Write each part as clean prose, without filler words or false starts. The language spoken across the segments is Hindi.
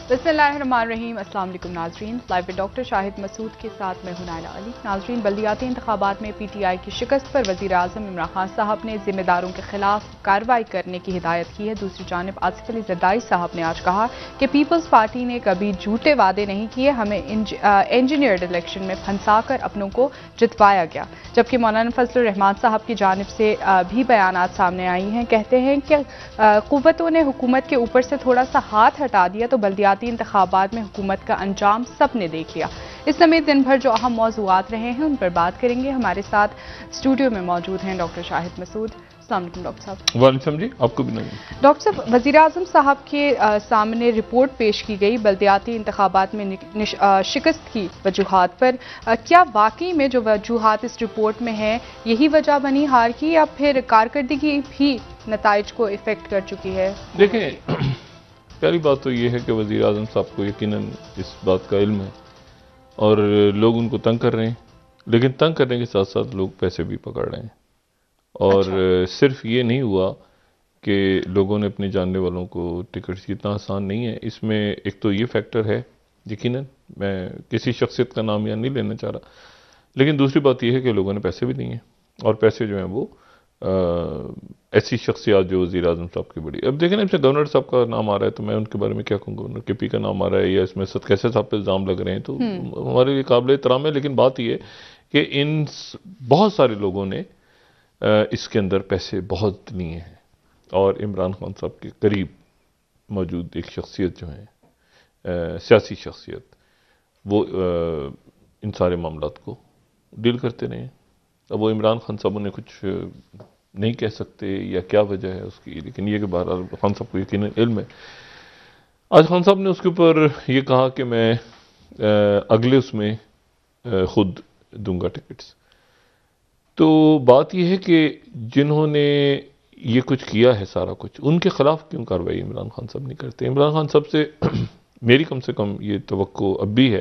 बिस्मिल्लाहिर्रहमानिर्रहीम। अस्सलाम वालेकुम नाजरीन, live with doctor Shahid Masood के साथ मैं हूं नायला अली। नाजरीन, बल्दियाती इंतखाबात में PTI की शिकस्त पर वज़ीर आज़म इमरान खान साहब ने जिम्मेदारों के खिलाफ कार्रवाई करने की हिदायत की है। दूसरी जानिब आसिफ अली जरदारी साहब ने आज कहा कि पीपल्स पार्टी ने कभी झूठे वादे नहीं किए, हमें इंजीनियर्ड इलेक्शन में फंसा कर अपनों को जितवाया गया। जबकि मौलाना फजलुर रहमान साहब की जानिब से भी बयानात सामने आई हैं। कहते हैं कि कुव्वतों ने हुकूमत के ऊपर से थोड़ा सा हाथ हटा दिया तो बल्दियाती इंतखाबात में हुकूमत का अंजाम सबने देख लिया। इस समेत दिन भर जो अहम मौज़ूआत रहे हैं उन पर बात करेंगे। हमारे साथ स्टूडियो में मौजूद हैं डॉक्टर शाहिद मसूद। अस्सलाम वालेकुम डॉक्टर साहब। वालेकुम जी, आपको भी नहीं। डॉक्टर साहब, वज़ीर आज़म साहब के सामने रिपोर्ट पेश की गई बल्दियाती इंतखाबात में शिकस्त की वजूहात पर। क्या वाकई में जो वजूहात इस रिपोर्ट में है यही वजह बनी हार की, या फिर कारकर्दगी भी नताइज को इफेक्ट कर चुकी है? देखें, पहली बात तो ये है कि वज़ीर आज़म साहब को यकीनन इस बात का इल्म है और लोग उनको तंग कर रहे हैं, लेकिन तंग करने के साथ साथ लोग पैसे भी पकड़ रहे हैं। और सिर्फ ये नहीं हुआ कि लोगों ने अपने जानने वालों को टिकट, इतना आसान नहीं है। इसमें एक तो ये फैक्टर है, यकीनन मैं किसी शख्सियत का नाम यहाँ नहीं लेना चाह रहा, लेकिन दूसरी बात यह है कि लोगों ने पैसे भी दिए हैं और पैसे जो हैं वो ऐसी शख्सियात जो वज़ीर आज़म साहब की बड़ी। अब देखें ना, इसमें गवर्नर साहब का नाम आ रहा है तो मैं उनके बारे में क्या कहूँ, गवर्नर KP का नाम आ रहा है या इसमें सदकैसे साहब पे इल्ज़ाम लग रहे हैं, तो हमारे लिए काबिल एहतराम है। लेकिन बात यह कि इन बहुत सारे लोगों ने इसके अंदर पैसे बहुत लिए हैं और इमरान खान साहब के करीब मौजूद एक शख्सियत जो है सियासी शख्सियत, वो इन सारे मामलात को डील करते रहे। अब वो इमरान खान साहब उन्हें कुछ नहीं कह सकते या क्या वजह है उसकी, लेकिन ये कि बहरहाल खान साहब को यकीनन इल्म है। आज खान साहब ने उसके ऊपर ये कहा कि मैं अगले उसमें खुद दूंगा टिकट्स। तो बात यह है कि जिन्होंने ये कुछ किया है सारा कुछ, उनके खिलाफ क्यों कार्रवाई इमरान खान साहब नहीं करते? इमरान खान साहब से मेरी कम से कम ये तवक्को अब भी है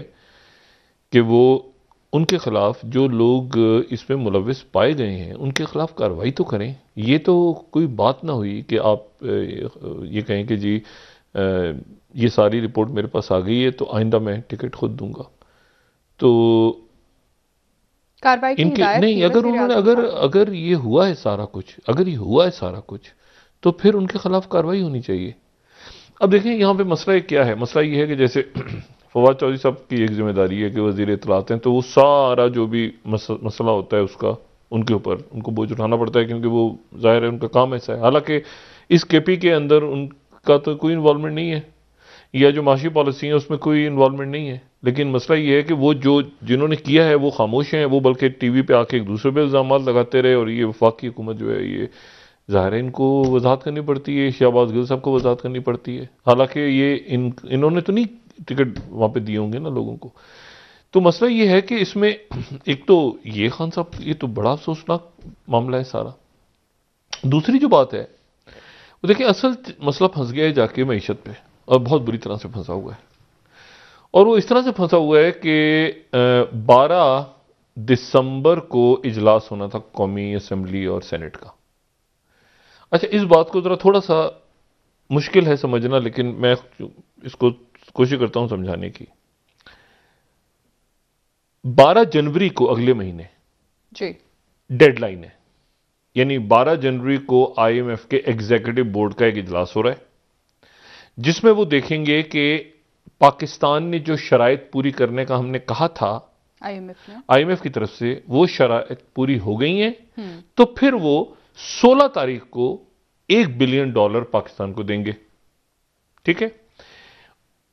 कि वो उनके खिलाफ जो लोग इसमें मुलविस पाए गए हैं उनके खिलाफ कार्रवाई तो करें। ये तो कोई बात ना हुई कि आप ये कहें कि जी ये सारी रिपोर्ट मेरे पास आ गई है तो आइंदा मैं टिकट खुद दूंगा। तो कार्रवाई की इनके हिदायत नहीं, की अगर वज़ीर उन्होंने आज़म साहब अगर ये हुआ है सारा कुछ, अगर ये हुआ है सारा कुछ, तो फिर उनके खिलाफ कार्रवाई होनी चाहिए। अब देखें यहाँ पे मसला क्या है। मसला ये है कि जैसे फवाद चौधरी साहब की एक जिम्मेदारी है कि वज़ीर इत्तलात हैं, तो वो सारा जो भी मसला होता है उसका उनके ऊपर उनको बोझ उठाना पड़ता है, क्योंकि वो जाहिर है उनका काम ऐसा है। हालांकि इस KP के अंदर उनका तो कोई इन्वॉल्वमेंट नहीं है, या जो माशी पॉलिसी है उसमें कोई इन्वॉल्वमेंट नहीं है। लेकिन मसला ये है कि वो जो जिन्होंने किया है वो खामोश हैं, वो बल्कि TV पे आके एक दूसरे पे इल्ज़ाम लगाते रहे। और ये वफाकी हुकूमत जो है ये ज़ाहिर है इनको वजाहत करनी पड़ती है, शहबाज गिल साहब को वजाहत करनी पड़ती है। हालांकि ये इन्होंने तो नहीं टिकट वहाँ पे दिए होंगे ना लोगों को। तो मसला ये है कि इसमें एक तो ये खान साहब, ये तो बड़ा अफसोसनाक मामला है सारा। दूसरी जो बात है वो देखिए, असल मसला फंस गया है जाके मईशत पे, और बहुत बुरी तरह से फंसा हुआ है। और वो इस तरह से फंसा हुआ है कि 12 दिसंबर को इजलास होना था कौमी असम्बली और सेनेट का। अच्छा, इस बात को जरा थोड़ा सा मुश्किल है समझना, लेकिन मैं इसको कोशिश करता हूं समझाने की। 12 जनवरी को अगले महीने जी डेडलाइन है, यानी 12 जनवरी को IMF के एग्जीक्यूटिव बोर्ड का एक इजलास हो रहा है, जिसमें वो देखेंगे कि पाकिस्तान ने जो शराइत पूरी करने का हमने कहा था IMF की तरफ से, वो शराइत पूरी हो गई हैं। तो फिर वो 16 तारीख को $1 बिलियन पाकिस्तान को देंगे। ठीक है।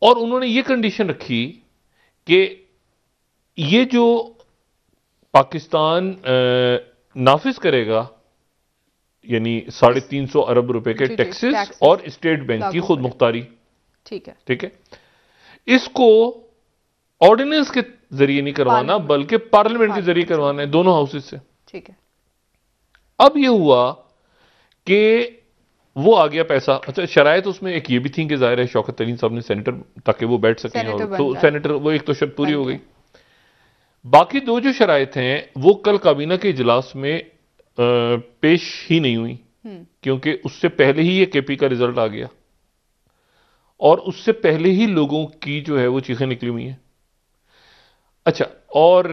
और उन्होंने ये कंडीशन रखी कि ये जो पाकिस्तान नाफिज करेगा, यानी 350 अरब रुपए के टैक्सेस और स्टेट बैंक की खुद मुख्तारी, ठीक है, इसको ऑर्डिनेंस के जरिए नहीं करवाना बल्कि पार्लियामेंट के जरिए करवाना है, दोनों हाउसेस से। ठीक है। अब यह हुआ कि वो आ गया पैसा। अच्छा, शरायत उसमें एक ये भी थी कि जाहिर है शौकत तरीन साहब ने सेनेटर, ताकि वो बैठ सकें, और तो सेनेटर वो एक तो शर्त पूरी हो गई। बाकी दो जो शरायत हैं वो कल काबीना के इजलास में पेश ही नहीं हुई, क्योंकि उससे पहले ही ये KP का रिजल्ट आ गया। और उससे पहले ही लोगों की जो है वो चीखें निकली हुई हैं। अच्छा, और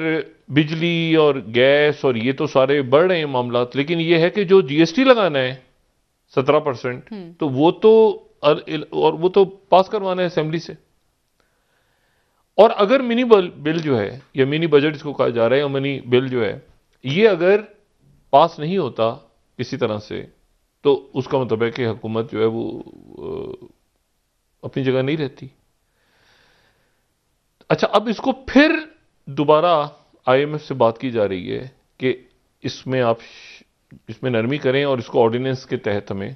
बिजली और गैस और ये तो सारे बढ़ रहे हैं मामलात, लेकिन ये है कि जो जीएसटी लगाना है 17%, तो वो तो और वो तो पास करवाना है असेंबली से। और अगर मिनी बिल जो है, या मिनी बजट इसको कहा जा रहा है, या मिनी बिल जो है, ये अगर पास नहीं होता किसी तरह से, तो उसका मतलब है कि हुकूमत जो है वो अपनी जगह नहीं रहती। अच्छा, अब इसको फिर दोबारा आईएमएफ से बात की जा रही है कि इसमें आप इसमें नरमी करें और इसको ऑर्डिनेंस के तहत हमें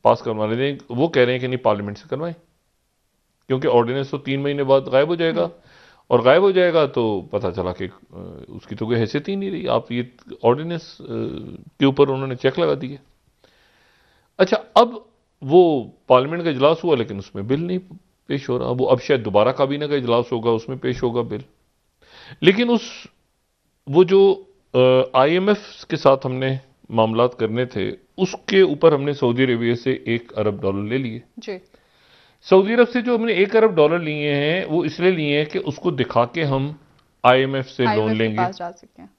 पास करवाने दें। वो कह रहे हैं कि नहीं, पार्लियामेंट से करवाएं, क्योंकि ऑर्डिनेंस तो 3 महीने बाद गायब हो जाएगा, और गायब हो जाएगा तो पता चला कि उसकी तो कोई हैसियत ही नहीं रही। आप ये ऑर्डिनेंस के ऊपर उन्होंने चेक लगा दिए। अच्छा, अब वो पार्लियामेंट का इजलास हुआ, लेकिन उसमें बिल नहीं पेश हो रहा। वो अब शायद दोबारा काबीना का इजलास होगा, उसमें पेश होगा बिल। लेकिन वो जो आईएमएफ के साथ हमने मामलात करने थे, उसके ऊपर हमने सऊदी अरेबिया से $1 अरब ले लिए। जी। सऊदी अरब से जो हमने $1 अरब लिए हैं, वो इसलिए लिए हैं कि उसको दिखा के हम आईएमएफ से लोन लेंगे, पास जा सकते हैं,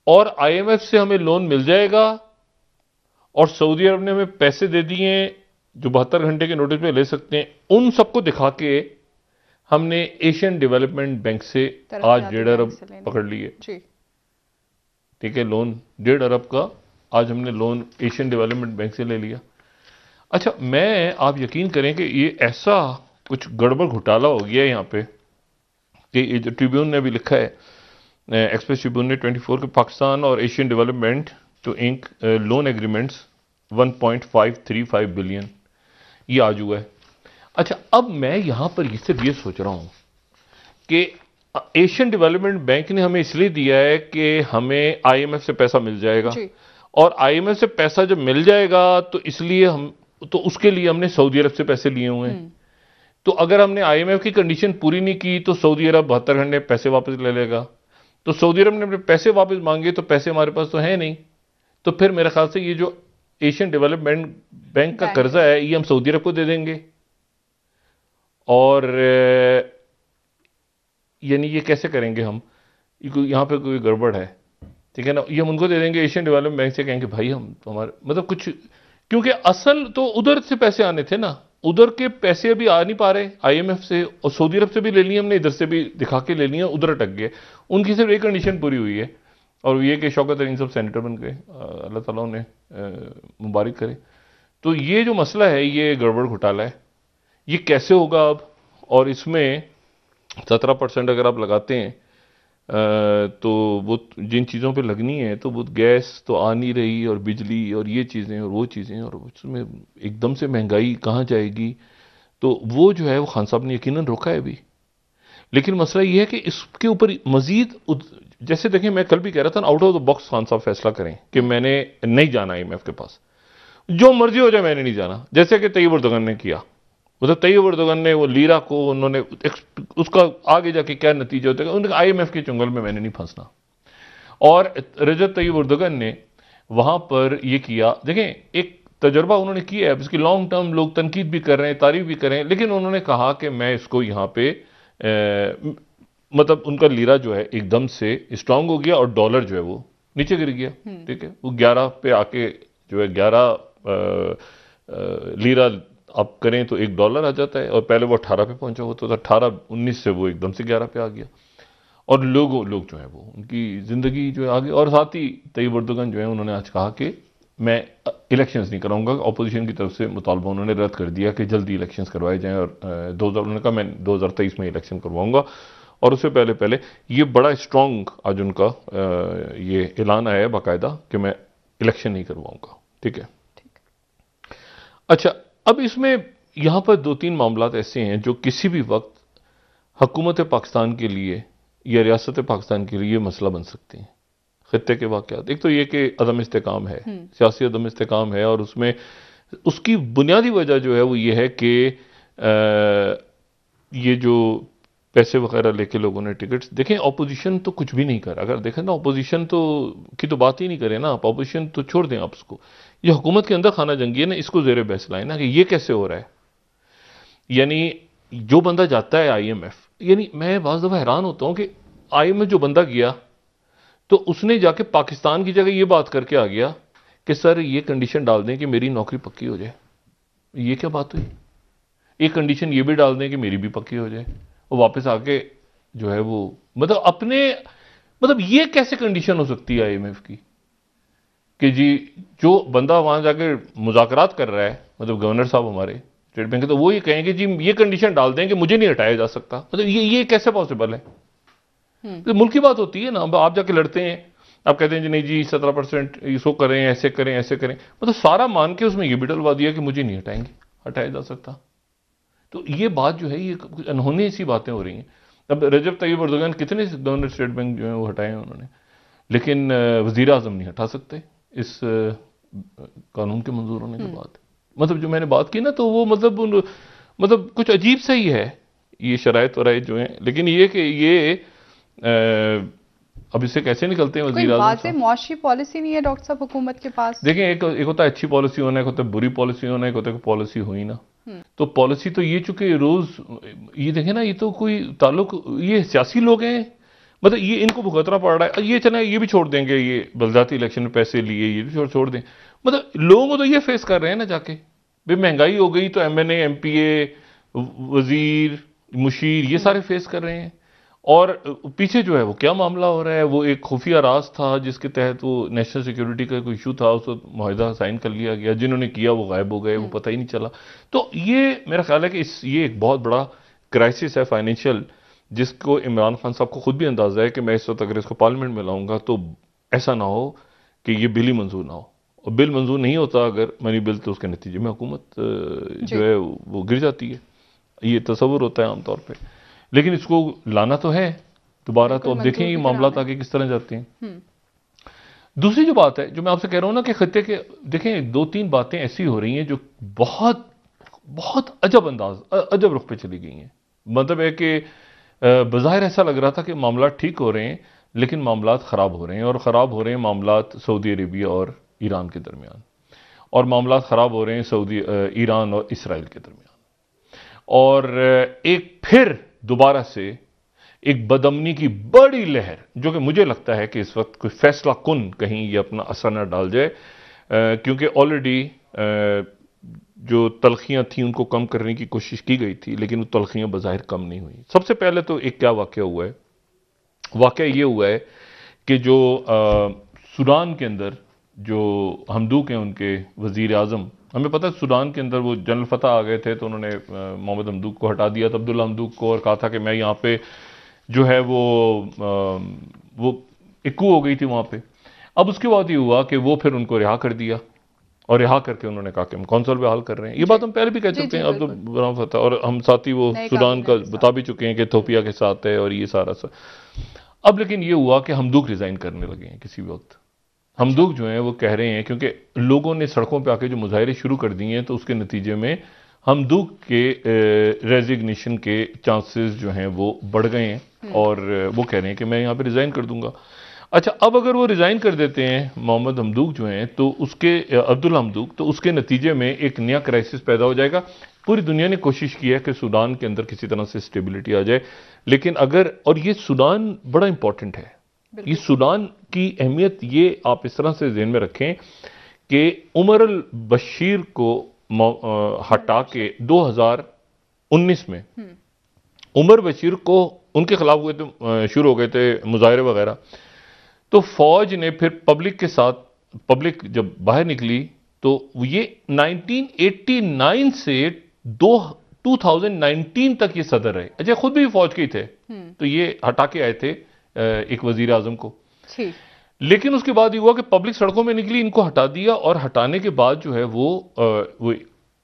और आईएमएफ से हमें लोन मिल जाएगा, और सऊदी अरब ने हमें पैसे दे दिए जो 72 घंटे के नोटिस पे ले सकते हैं। उन सबको दिखा के हमने एशियन डेवलपमेंट बैंक से आज $1.5 अरब पकड़ लिए। ठीक है, लोन $1.5 अरब का आज हमने लोन एशियन डेवलपमेंट बैंक से ले लिया। अच्छा, आप यकीन करें कि ये ऐसा कुछ गड़बड़ घोटाला हो गया यहाँ पे कि ये जो ट्रिब्यून ने भी लिखा है, एक्सप्रेस ट्रिब्यून ने 24 के पाकिस्तान और Asian development to ink loan agreements 1.535 billion, ये आज हुआ है। अच्छा, अब मैं यहां पर ये सोच रहा हूं कि एशियन डेवलपमेंट बैंक ने हमें इसलिए दिया है कि हमें आईएमएफ से पैसा मिल जाएगा, और आईएमएफ से पैसा जब मिल जाएगा तो इसलिए उसके लिए हमने सऊदी अरब से पैसे लिए हुए हैं। तो अगर हमने आईएमएफ की कंडीशन पूरी नहीं की तो सऊदी अरब 72 घंटे पैसे वापस ले लेगा। तो सऊदी अरब ने अपने पैसे वापस मांगे, तो पैसे हमारे पास तो है नहीं, तो फिर मेरे ख्याल से ये जो एशियन डेवलपमेंट बैंक का कर्जा है, ये हम सऊदी अरब को दे देंगे। और यानी ये कैसे करेंगे हम, यहां पे कोई गड़बड़ है, ठीक है ना, ये हम उनको दे देंगे, एशियन डेवलपमेंट बैंक से कहेंगे भाई हम हमारे मतलब कुछ, क्योंकि असल तो उधर से पैसे आने थे ना, उधर के पैसे अभी आ नहीं पा रहे आईएमएफ से, और सऊदी अरब से भी ले लिए हमने, इधर से भी दिखा के ले लिए, उधर अटक गए। उनकी सिर्फ एक कंडीशन पूरी हुई है, और ये कि शौकत तरीन सब सेनेटर बन गए, अल्लाह ताला उन्हें मुबारक करे। तो ये जो मसला है, ये गड़बड़ घोटाला है, ये कैसे होगा अब, और इसमें 17% अगर आप लगाते हैं तो वो जिन चीज़ों पे लगनी है, तो वो गैस तो आ नहीं रही, और बिजली और ये चीज़ें और वो चीज़ें, और उसमें एकदम से महंगाई कहाँ जाएगी। तो वो जो है वो खान साहब ने यकीनन रोका है अभी, लेकिन मसला ये है कि इसके ऊपर मजीद, जैसे देखें, मैं कल भी कह रहा था ना, out of the box Khan साहब फैसला करें कि मैंने नहीं जाना आईएमएफ के पास, जो मर्जी हो जाए मैंने नहीं जाना, जैसे कि तैयब एर्दोगन ने किया। मतलब तैयब एर्दोगन ने वो लीरा को उन्होंने उसका आगे जाके क्या नतीजा होता है, उन्होंने आईएमएफ के चुंगल में मैंने नहीं फंसना। और रजब तैयब एर्दोगन ने वहां पर ये किया, देखें एक तजर्बा उन्होंने किया है, इसकी लॉन्ग टर्म लोग तनकीद भी कर रहे हैं, तारीफ भी कर रहे हैं, लेकिन उन्होंने कहा कि मैं इसको यहाँ पे मतलब उनका लीरा जो है एकदम से स्ट्रांग हो गया, और डॉलर जो है वो नीचे गिर गया। ठीक है, वो 11 पे आके जो है 11 लीरा आप करें तो $1 आ जाता है, और पहले वो 18 पे पहुंचा हुआ, तो 18-19 से वो एकदम से 11 पे आ गया, और लोग जो है वो उनकी जिंदगी जो है आगे। और साथ ही तैयब एर्दोगन जो है उन्होंने आज कहा कि मैं इलेक्शंस नहीं कराऊंगा, अपोजिशन की तरफ से मुतालबा उन्होंने रद्द कर दिया कि जल्दी इलेक्शंस करवाए जाएं, और उन्होंने कहा मैं 2023 में इलेक्शन करवाऊंगा। और उससे पहले ये बड़ा स्ट्रांग आज उनका ये ऐलान आया है बाकायदा कि मैं इलेक्शन नहीं करवाऊंगा। ठीक है, अच्छा, अब इसमें यहां पर 2-3 मामलात ऐसे हैं जो किसी भी वक्त हुकूमत पाकिस्तान के लिए या रियासत पाकिस्तान के लिए मसला बन सकते हैं। खित्ते के वाक़यात, एक तो ये कि अदम इस्तेकाम है, सियासी अदम इस्तेकाम है, और उसमें उसकी बुनियादी वजह जो है वो ये है कि ये जो पैसे वगैरह लेके लोगों ने टिकट्स, देखें अपोजिशन तो कुछ भी नहीं कर, अगर देखें ना अपोजिशन की तो बात ही नहीं करें ना, आप अपोजिशन तो छोड़ दें आप उसको, ये हुकूमत के अंदर खाना जंगी है ना, इसको ज़ेरे बहस लाएं ना कि ये कैसे हो रहा है। यानी जो बंदा जाता है आईएमएफ, यानी मैं बाज़ दफ़ा हैरान होता हूं कि आईएमएफ जो बंदा गया तो उसने जाके पाकिस्तान की जगह ये बात करके आ गया कि सर ये कंडीशन डाल दें कि मेरी नौकरी पक्की हो जाए। ये क्या बात हुई? एक कंडीशन ये भी डाल दें कि मेरी भी पक्की हो जाए, और वापस आके जो है वो मतलब अपने मतलब ये कैसे कंडीशन हो सकती है आईएमएफ की कि जी जो बंदा वहां जाके मुज़ाकरात कर रहा है, मतलब गवर्नर साहब हमारे स्टेट बैंक के, तो वो ये कहेंगे जी ये कंडीशन डाल दें कि मुझे नहीं हटाया जा सकता। मतलब ये कैसे पॉसिबल है? तो मुल्क की बात होती है ना। अब आप जाके लड़ते हैं, आप कहते हैं जी नहीं जी 17% इसको करें, ऐसे करें, ऐसे करें, मतलब सारा मान के उसमें ये भी डलवा दिया कि मुझे नहीं हटाएंगे, हटाया जा सकता। तो ये बात जो है ये कुछ अनहोनी सी बातें हो रही हैं। अब रजब तैयब अर्दोगन कितने गवर्नर स्टेट बैंक जो है वो हटाए हैं उन्होंने, लेकिन वजीर आजम नहीं हटा सकते इस कानून के मंजूर होने के बाद। मतलब जो मैंने बात की ना, तो वो मतलब कुछ अजीब सा ही है ये शराइत वराइत जो हैं। लेकिन ये कि ये अब इससे कैसे निकलते हैं वजीर आजम साहब? मुआशी पॉलिसी नहीं है डॉक्टर साहब हुकूमत के पास। देखें, एक होता है अच्छी पॉलिसी होना, एक होता है बुरी पॉलिसी होना, एक होता है पॉलिसी हुई ना। तो पॉलिसी तो ये चूंकि रोज ये देखें ना, ये तो कोई ताल्लुक, ये सियासी लोग हैं, मतलब ये इनको भुगतना पड़ रहा है। ये चले ये भी छोड़ देंगे, ये बलदाती इलेक्शन में पैसे लिए ये भी छोड़ दें, मतलब लोगों को तो ये फेस कर रहे हैं ना जाके। भाई महंगाई हो गई तो एमएनए, एमपीए, वजीर, मुशीर ये सारे फेस कर रहे हैं। और पीछे जो है वो क्या मामला हो रहा है, वो एक खुफिया राज था जिसके तहत वो नेशनल सिक्योरिटी का कोई इशू था, उसको मुआहिदा साइन कर लिया गया, जिन्होंने किया वो गायब हो गए, वो पता ही नहीं चला। तो ये मेरा ख्याल है कि ये एक बहुत बड़ा क्राइसिस है फाइनेंशियल, जिसको इमरान खान साहब को खुद भी अंदाजा है कि मैं इस वक्त अगर इसको पार्लियामेंट में लाऊंगा तो ऐसा ना हो कि ये बिल ही मंजूर ना हो। और बिल मंजूर नहीं होता अगर मनी बिल, तो उसके नतीजे में हुकूमत जो है वो गिर जाती है। ये तस्वुर होता है आमतौर पर, लेकिन इसको लाना तो है दोबारा। तो अब देखें ये मामला आगे किस तरह जाते हैं। दूसरी जो बात है जो मैं आपसे कह रहा हूं ना कि खत्ते के, देखें 2-3 बातें ऐसी हो रही हैं जो बहुत बहुत अजब रुख पे चली गई हैं। मतलब है कि बज़ाहिर ऐसा लग रहा था कि मामला ठीक हो रहे हैं, लेकिन मामला खराब हो रहे हैं। और खराब हो रहे हैं मामला सऊदी अरेबिया और ईरान के दरमियान, और मामला खराब हो रहे हैं ईरान और इसराइल के दरमियान। और एक फिर दोबारा से एक बदअमनी की बड़ी लहर, जो कि मुझे लगता है कि इस वक्त कोई फैसला कुन कहीं ये अपना असर न डाल जाए, क्योंकि ऑलरेडी जो तलखियां थी उनको कम करने की कोशिश की गई थी, लेकिन वो तलखियां बज़ाहिर कम नहीं हुई। सबसे पहले तो एक क्या वाकया हुआ है, वाकया ये हुआ है कि जो सूडान के अंदर जो हमदूक हैं उनके वजीर आजम, हमें पता है सूडान के अंदर वो जनरल फतह आ गए थे, तो उन्होंने मोहम्मद हमदूक को हटा दिया था, अब्दुल्ला हमदूक को, और कहा था कि मैं यहाँ पे जो है वो इक्कू हो गई थी वहाँ पे। अब उसके बाद ये हुआ कि वो फिर उनको रिहा कर दिया, और रिहा करके उन्होंने कहा कि हम कौंसल पे हाल कर रहे हैं। ये बात हम पहले भी कह चुके हैं, अब तो बड़ा फतह, और हम साथ ही वो सूडान का बता भी चुके हैं कि इथोपिया के साथ है और ये सारा सा। अब लेकिन ये हुआ कि हमदूक रिजाइन करने लगे हैं किसी वक्त। हमदूक जो है वो कह रहे हैं, क्योंकि लोगों ने सड़कों पे आके जो मुजाहरे शुरू कर दिए हैं, तो उसके नतीजे में हमदूक के रेजिग्नेशन के चांसेस जो हैं वो बढ़ गए हैं, और वो कह रहे हैं कि मैं यहाँ पे रिजाइन कर दूंगा। अच्छा, अब अगर वो रिजाइन कर देते हैं मोहम्मद हमदूक जो हैं, तो उसके अब्दुल्ला हमदूक, तो उसके नतीजे में एक नया क्राइसिस पैदा हो जाएगा। पूरी दुनिया ने कोशिश की है कि सूडान के अंदर किसी तरह से स्टेबिलिटी आ जाए, लेकिन अगर, और ये सूडान बड़ा इंपॉर्टेंट है, ये सूडान की अहमियत ये आप इस तरह से ज़हन में रखें कि उमर अल बशीर को हटा के 2019 में उमर बशीर को उनके खिलाफ हुए थे, शुरू हो गए थे मुजाहरे वगैरह, तो फौज ने फिर पब्लिक के साथ, पब्लिक जब बाहर निकली, तो ये 1989 से 2019 तक ये सदर रहे। अच्छा, खुद भी फौज के ही थे, तो ये हटा के आए थे एक वजीर आजम को। लेकिन उसके बाद ये हुआ कि पब्लिक सड़कों में निकली, इनको हटा दिया, और हटाने के बाद जो है वो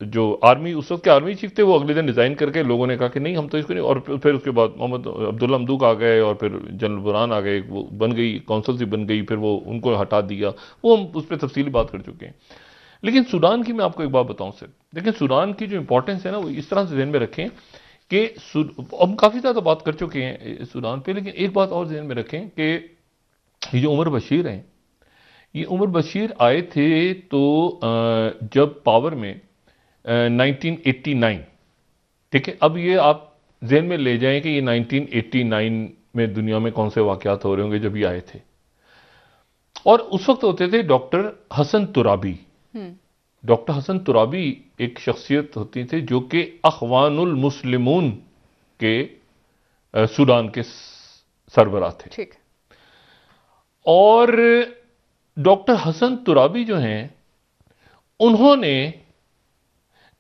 जो आर्मी, उस वक्त के आर्मी चीफ थे, वो अगले दिन रिजाइन करके लोगों ने कहा कि नहीं हम तो इसको नहीं, और फिर उसके बाद मोहम्मद अब्दुल्ला हमदूक आ गए, और फिर जनरल बुरहान आ गए, वो बन गई कौंसल सी बन गई, फिर वो उनको हटा दिया। वो हम उस पर तफसीली बात कर चुके हैं। लेकिन सूडान की मैं आपको एक बात बताऊं सिर्फ, देखिए सूडान की जो इंपॉर्टेंस है ना, वो इस तरह से ध्यान में रखें कि हम काफ़ी ज़्यादा बात कर चुके हैं सूडान पे, लेकिन एक बात और ध्यान में रखें कि ये जो उमर बशीर हैं, ये उमर बशीर आए थे तो जब पावर में 1989 ठीक है, अब ये आप जेहन में ले जाएं कि ये 1989 में दुनिया में कौन से वाकयात हो रहे होंगे जब ये आए थे। और उस वक्त होते थे डॉक्टर हसन तुराबी। डॉक्टर हसन तुराबी एक शख्सियत होती थी जो कि अखवानुल मुस्लिमून के सूडान के सरबराह थे। ठीक। और डॉक्टर हसन तुराबी जो हैं उन्होंने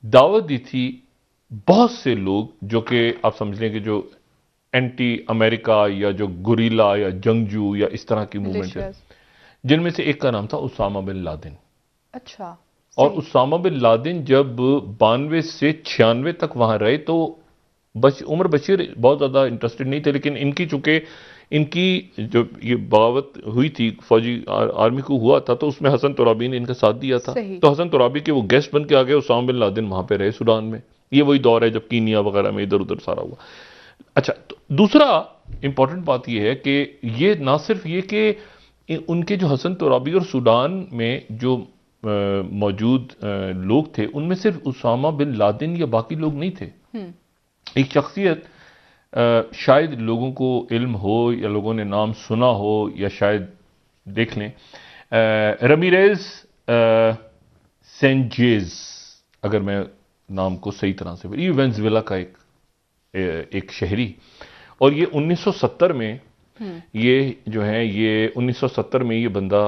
दावत दी थी बहुत से लोग जो कि आप समझ लें कि जो एंटी अमेरिका या जो गुरीला या जंगजू या इस तरह की मूवमेंट है, जिनमें से एक का नाम था उसामा बिन लादेन। अच्छा। और उसामा बिन लादेन जब 92 से 96 तक वहां रहे तो उमर बशीर बहुत ज्यादा इंटरेस्टेड नहीं थे, लेकिन इनकी चूंकि इनकी जो ये बगावत हुई थी, फौजी आर्मी को हुआ था, तो उसमें हसन तुराबी ने इनका साथ दिया था। तो हसन तुराबी के वो गेस्ट बन के आ गए, उसामा बिन लादेन वहां पे रहे सूडान में। ये वही दौर है जब कीनिया वगैरह में इधर उधर सारा हुआ। अच्छा, तो दूसरा इंपॉर्टेंट बात यह है कि ये ना सिर्फ ये कि उनके जो हसन तुराबी और सूडान में जो मौजूद लोग थे उनमें सिर्फ उसामा बिन लादेन या बाकी लोग नहीं थे। एक शख्सियत शायद लोगों को इल्म हो या लोगों ने नाम सुना हो या शायद देख लें, रमीरेज सेंजेज, अगर मैं नाम को सही तरह से, ये वेनेजुएला का एक शहरी। और ये 1970 में ये जो है ये 1970 में ये बंदा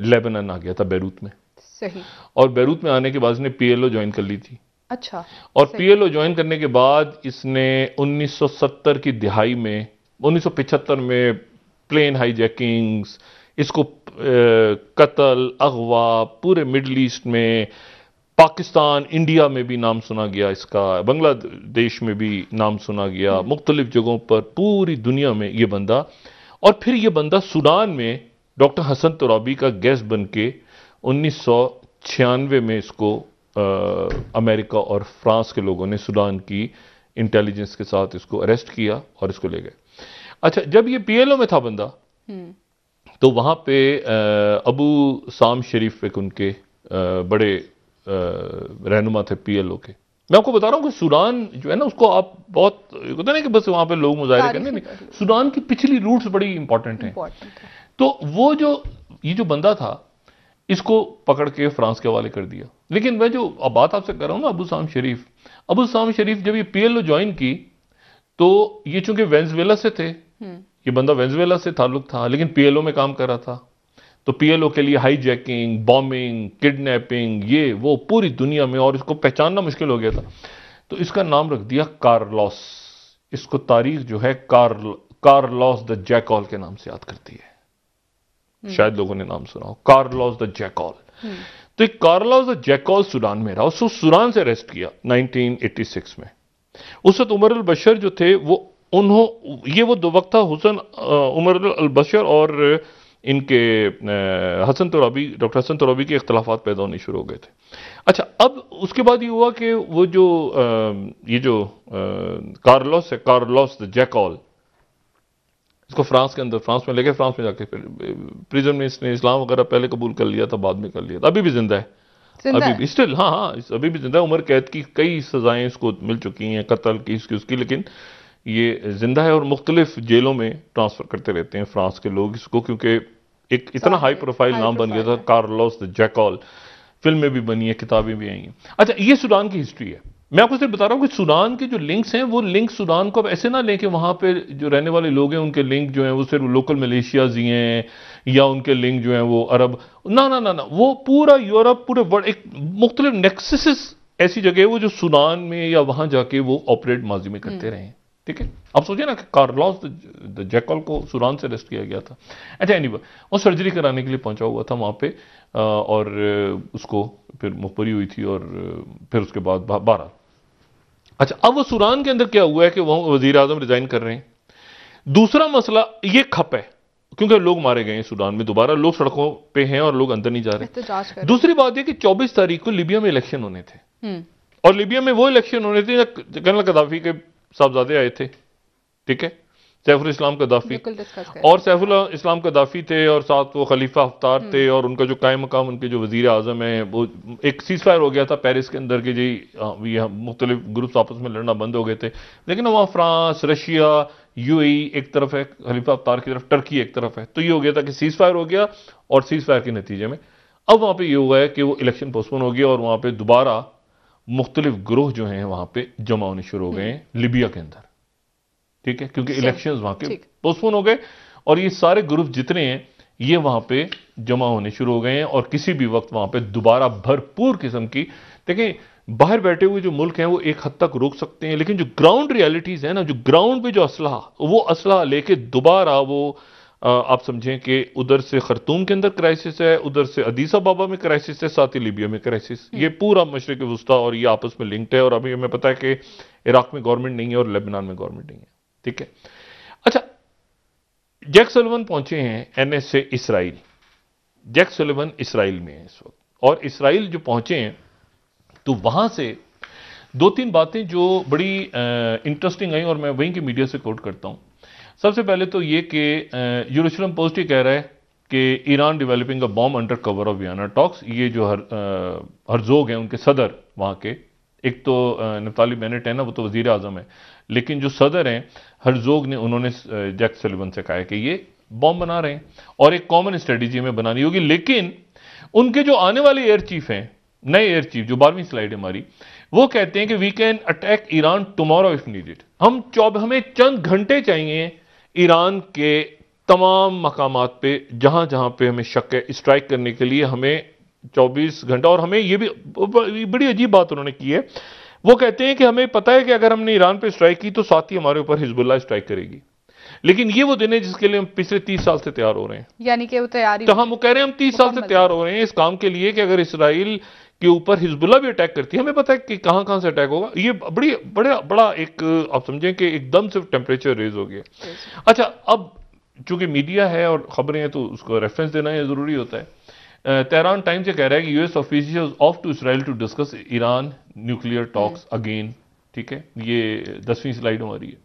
लेबनान आ गया था, बैरूत में। सही। और बैरूत में आने के बाद इसने पीएलओ ज्वाइन कर ली थी। अच्छा। और पीएलओ ज्वाइन करने के बाद इसने 1970 की दिहाई में, 1975 में प्लेन हाईजैकिंग्स, इसको कत्ल, अगवा, पूरे मिडल ईस्ट में, पाकिस्तान, इंडिया में भी नाम सुना गया इसका, बांग्लादेश में भी नाम सुना गया, मुख्तलिफ जगहों पर पूरी दुनिया में ये बंदा। और फिर ये बंदा सूडान में डॉक्टर हसन तुराबी का गेस्ट बन के 1996 में इसको अमेरिका और फ्रांस के लोगों ने सूडान की इंटेलिजेंस के साथ इसको अरेस्ट किया और इसको ले गए। अच्छा, जब ये पीएलओ में था बंदा, तो वहां पे अबू साम शरीफ एक उनके बड़े रहनुमा थे पीएलओ के। मैं आपको बता रहा हूं कि सूडान जो है ना, उसको आप बहुत होता नहीं कि बस वहां पे लोग मुजाहिरे करने, नहीं, सूडान की पिछली रूट्स बड़ी इंपॉर्टेंट हैं। तो वो जो ये जो बंदा था इसको पकड़ के फ्रांस के हवाले कर दिया। लेकिन मैं जो अब बात आपसे कर रहा हूं ना, अबू साम शरीफ जब ये पीएलओ ज्वाइन की तो ये चूंकि वेनेजुएला से थे, ये बंदा वेनेजुएला से ताल्लुक था, लेकिन पीएलओ में काम कर रहा था। तो पीएलओ के लिए हाईजैकिंग, बॉम्बिंग, किडनैपिंग, ये वो पूरी दुनिया में, और इसको पहचानना मुश्किल हो गया था। तो इसका नाम रख दिया कार्लोस। इसको तारीख जो है कार्लोस द जैकॉल के नाम से याद करती है। शायद लोगों ने नाम सुना हो, कार्लोस द जैकॉल। तो एक कार्लोस द जैकॉल सूडान में रहा, उसको सूडान से अरेस्ट किया 1986 में। उस वक्त उमर अल बशर जो थे ये वो दो वक्त था, उमर अल बशर और इनके डॉक्टर हसन तुराबी के इख्तलाफात पैदा होने शुरू हो गए थे। अच्छा, अब उसके बाद ये हुआ कि वो जो कार्लोस है, कार्लोस द जैकॉल, इसको फ्रांस में लेके फ्रांस में जाके फिर प्रिजन में इसने इस्लाम वगैरह पहले कबूल कर लिया था, बाद में कर लिया था। अभी भी जिंदा है, अभी भी स्टिल, हाँ, अभी भी जिंदा है। उम्र कैद की कई सजाएं इसको मिल चुकी हैं, कत्ल की, उसकी, लेकिन ये जिंदा है और मुख्तलिफ जेलों में ट्रांसफर करते रहते हैं फ्रांस के लोग इसको, क्योंकि एक इतना हाई प्रोफाइल नाम बन गया था, कार्लोस द जैकॉल। फिल्में भी बनी है, किताबें भी आई हैं। अच्छा, ये सूडान की हिस्ट्री है। मैं आपको सिर्फ बता रहा हूं कि सूडान के जो लिंक्स हैं, वो लिंक सूडान को अब ऐसे ना लें कि वहां पे जो रहने वाले लोग हैं उनके लिंक जो हैं वो सिर्फ लोकल मलेशियाज ही हैं, या उनके लिंक जो हैं वो अरब, ना ना ना ना, वो पूरा यूरोप, पूरे वर्ल्ड, एक मुख्तलिफ नेक्सस ऐसी जगह है वो जो सूडान में या वहां जाके वो ऑपरेट माजी में करते रहे हैं। ठीक है, आप सोचिए ना कि कार्लोस द जैकॉल को सूडान से अरेस्ट किया गया था। अच्छा, एनीवे, वो सर्जरी कराने के लिए पहुंचा हुआ था वहां पे, और उसको फिर मुखबरी हुई थी, और फिर उसके बाद 12। अच्छा, अब वो सूडान के अंदर क्या हुआ है कि वहां वजीर आजम रिजाइन कर रहे हैं। दूसरा मसला ये खप है, क्योंकि लोग मारे गए हैं सूडान में, दोबारा लोग सड़कों पे हैं और लोग अंदर नहीं जा रहे। दूसरी बात यह कि 24 तारीख को लीबिया में इलेक्शन होने थे, और लीबिया में वो इलेक्शन होने थे जनरल गद्दाफी के साहबजादे आए थे। ठीक है, सैफुल इस्लाम कदाफी, बिल्कुल और सैफुल इस्लाम कदाफी थे और साथ वो खलीफा हफ्तार थे, और उनका जो कायम मकाम उनके जो वजीर आजम है, वो एक सीज फायर हो गया था पेरिस के अंदर के जी, ये मुख्तलिफ ग्रुप्स आपस में लड़ना बंद हो गए थे, लेकिन वहाँ फ्रांस, रशिया, यूएई एक तरफ है, खलीफा हफ्तार की तरफ टर्की एक तरफ है, तो ये हो गया था कि सीज फायर हो गया, और सीज फायर के नतीजे में अब वहाँ पे ये हुआ है कि वो इलेक्शन पोस्टपोन हो गया, और वहाँ पे दोबारा मुख्तलिफ ग्रोह जो हैं वहाँ पे जमा होने शुरू हो गए हैं लिबिया के अंदर, ठीक है, क्योंकि इलेक्शंस वहां के पोस्टपोन हो गए, और ये सारे ग्रुप जितने हैं ये वहां पे जमा होने शुरू हो गए हैं, और किसी भी वक्त वहां पे दोबारा भरपूर किस्म की, देखिए बाहर बैठे हुए जो मुल्क हैं वो एक हद तक रोक सकते हैं, लेकिन जो ग्राउंड रियलिटीज है ना, जो ग्राउंड पे जो असलहा, वो असलहा लेके दोबारा वो आप समझें कि उधर से खरतूम के अंदर क्राइसिस है, उधर से अदीस अबाबा में क्राइसिस है, साथ ही लीबिया में क्राइसिस, ये पूरा मशरिक वुस्ता और ये आपस में लिंक्ड है, और अभी हमें पता है कि इराक में गवर्नमेंट नहीं है और लेबनान में गवर्नमेंट नहीं है, ठीक है। अच्छा, जैक सुलिवन पहुंचे हैं एनएस से इसराइल, जैक सुलिवन इसराइल में है इस वक्त, और इसराइल जो पहुंचे हैं तो वहां से दो तीन बातें जो बड़ी इंटरेस्टिंग आई, और मैं वहीं की मीडिया से कोट करता हूं। सबसे पहले तो ये कि यरूशलेम पोस्ट ही कह रहा है कि Iran developing a bomb under cover of Vienna talks, ये जो हरजोग हैं उनके सदर वहां के, एक तो नफ्ताली बेनेट है ना, वो तो वजीर आजम है, लेकिन जो सदर हैं हरजोग ने, उन्होंने जैक सुलिवन से कहा है कि ये बॉम्ब बना रहे हैं और एक कॉमन स्ट्रेटेजी में बनानी होगी, लेकिन उनके जो आने वाले एयर चीफ हैं, नए एयर चीफ, जो 12वीं स्लाइड है हमारी, वो कहते हैं कि we can attack Iran tomorrow if needed, हमें चंद घंटे चाहिए ईरान के तमाम मकामात पे जहां जहां पे हमें शक है स्ट्राइक करने के लिए, हमें 24 घंटा, और हमें ये भी बड़ी अजीब बात उन्होंने की है, वो कहते हैं कि हमें पता है कि अगर हमने ईरान पे स्ट्राइक की तो साथ ही हमारे ऊपर हिजबुल्लाह स्ट्राइक करेगी, लेकिन ये वो दिन है जिसके लिए हम पिछले 30 साल से तैयार हो रहे हैं, यानी कि वो तैयारी, तो हम वो कह रहे हैं हम 30 साल से तैयार हो रहे हैं इस काम के लिए कि अगर इसराइल के ऊपर हिजबुल्लाह भी अटैक करती है, हमें पता है कि कहां कहां से अटैक होगा, ये बड़ा एक आप समझें कि एकदम से टेम्परेचर रेज हो गया। अच्छा, अब चूंकि मीडिया है और खबरें हैं तो उसको रेफरेंस देना ये जरूरी होता है। तेहरान टाइम्स ये कह रहा है कि US officials off to Israel to discuss Iran nuclear talks again, ठीक है, ये 10वीं स्लाइड हमारी है,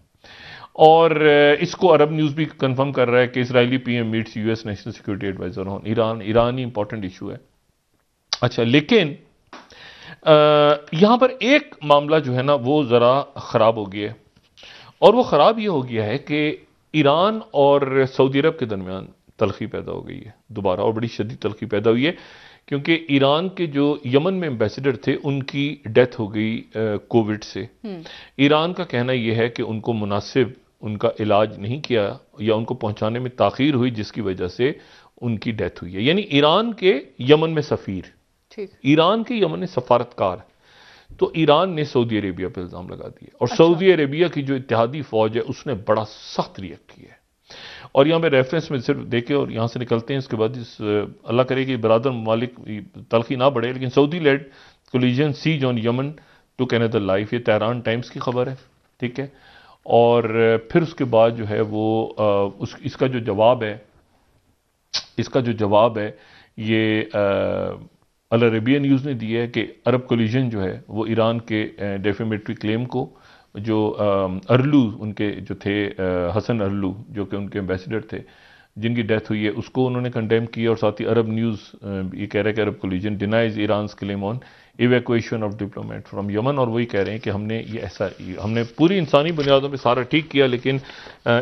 और इसको अरब न्यूज भी कंफर्म कर रहा है कि Israeli PM meets US national security adviser on Iran ही इंपॉर्टेंट इशू है। अच्छा, लेकिन यहां पर एक मामला जो है ना वो जरा खराब हो गया है, और वो खराब ये हो गया है कि ईरान और सऊदी अरब के दरमियान तलखी पैदा हो गई है दोबारा, और बड़ी शदीद तलखी पैदा हुई है, क्योंकि ईरान के जो यमन में एम्बेसडर थे उनकी डेथ हो गई कोविड से। ईरान का कहना यह है कि उनको मुनासिब उनका इलाज नहीं किया या उनको पहुंचाने में ताखीर हुई, जिसकी वजह से उनकी डेथ हुई है। यानी ईरान के यमन में सफीर, ईरान के यमन में सफारतकार, तो ईरान ने सऊदी अरेबिया पर इल्जाम लगा दिया, और सऊदी अरेबिया की जो इत्तेहादी फौज है उसने बड़ा सख्त रिएक्ट किया है। और यहां पे रेफरेंस में सिर्फ देखे और यहां से निकलते हैं, इसके बाद इस अल्लाह करे कि बरादर ममालिक तलखी ना बढ़े, लेकिन Saudi led coalition cease on Yemen to another life, ये तेहरान टाइम्स की खबर है, ठीक है। और फिर उसके बाद जो है वो इसका जो जवाब है ये अल अरेबिया न्यूज़ ने दिया है कि अरब कोलिजन जो है वो ईरान के डेफेमेटरी क्लेम को, जो अरलू उनके जो थे हसन अरलू जो कि उनके एम्बेसडर थे जिनकी डेथ हुई है, उसको उन्होंने कंडेम किया, और साथ ही अरब न्यूज़ ये कह रहा है कि Arab coalition denies Iran claim on evacuation of diplomat from Yemen, और वही कह रहे हैं कि हमने पूरी इंसानी बुनियादों पर सारा ठीक किया, लेकिन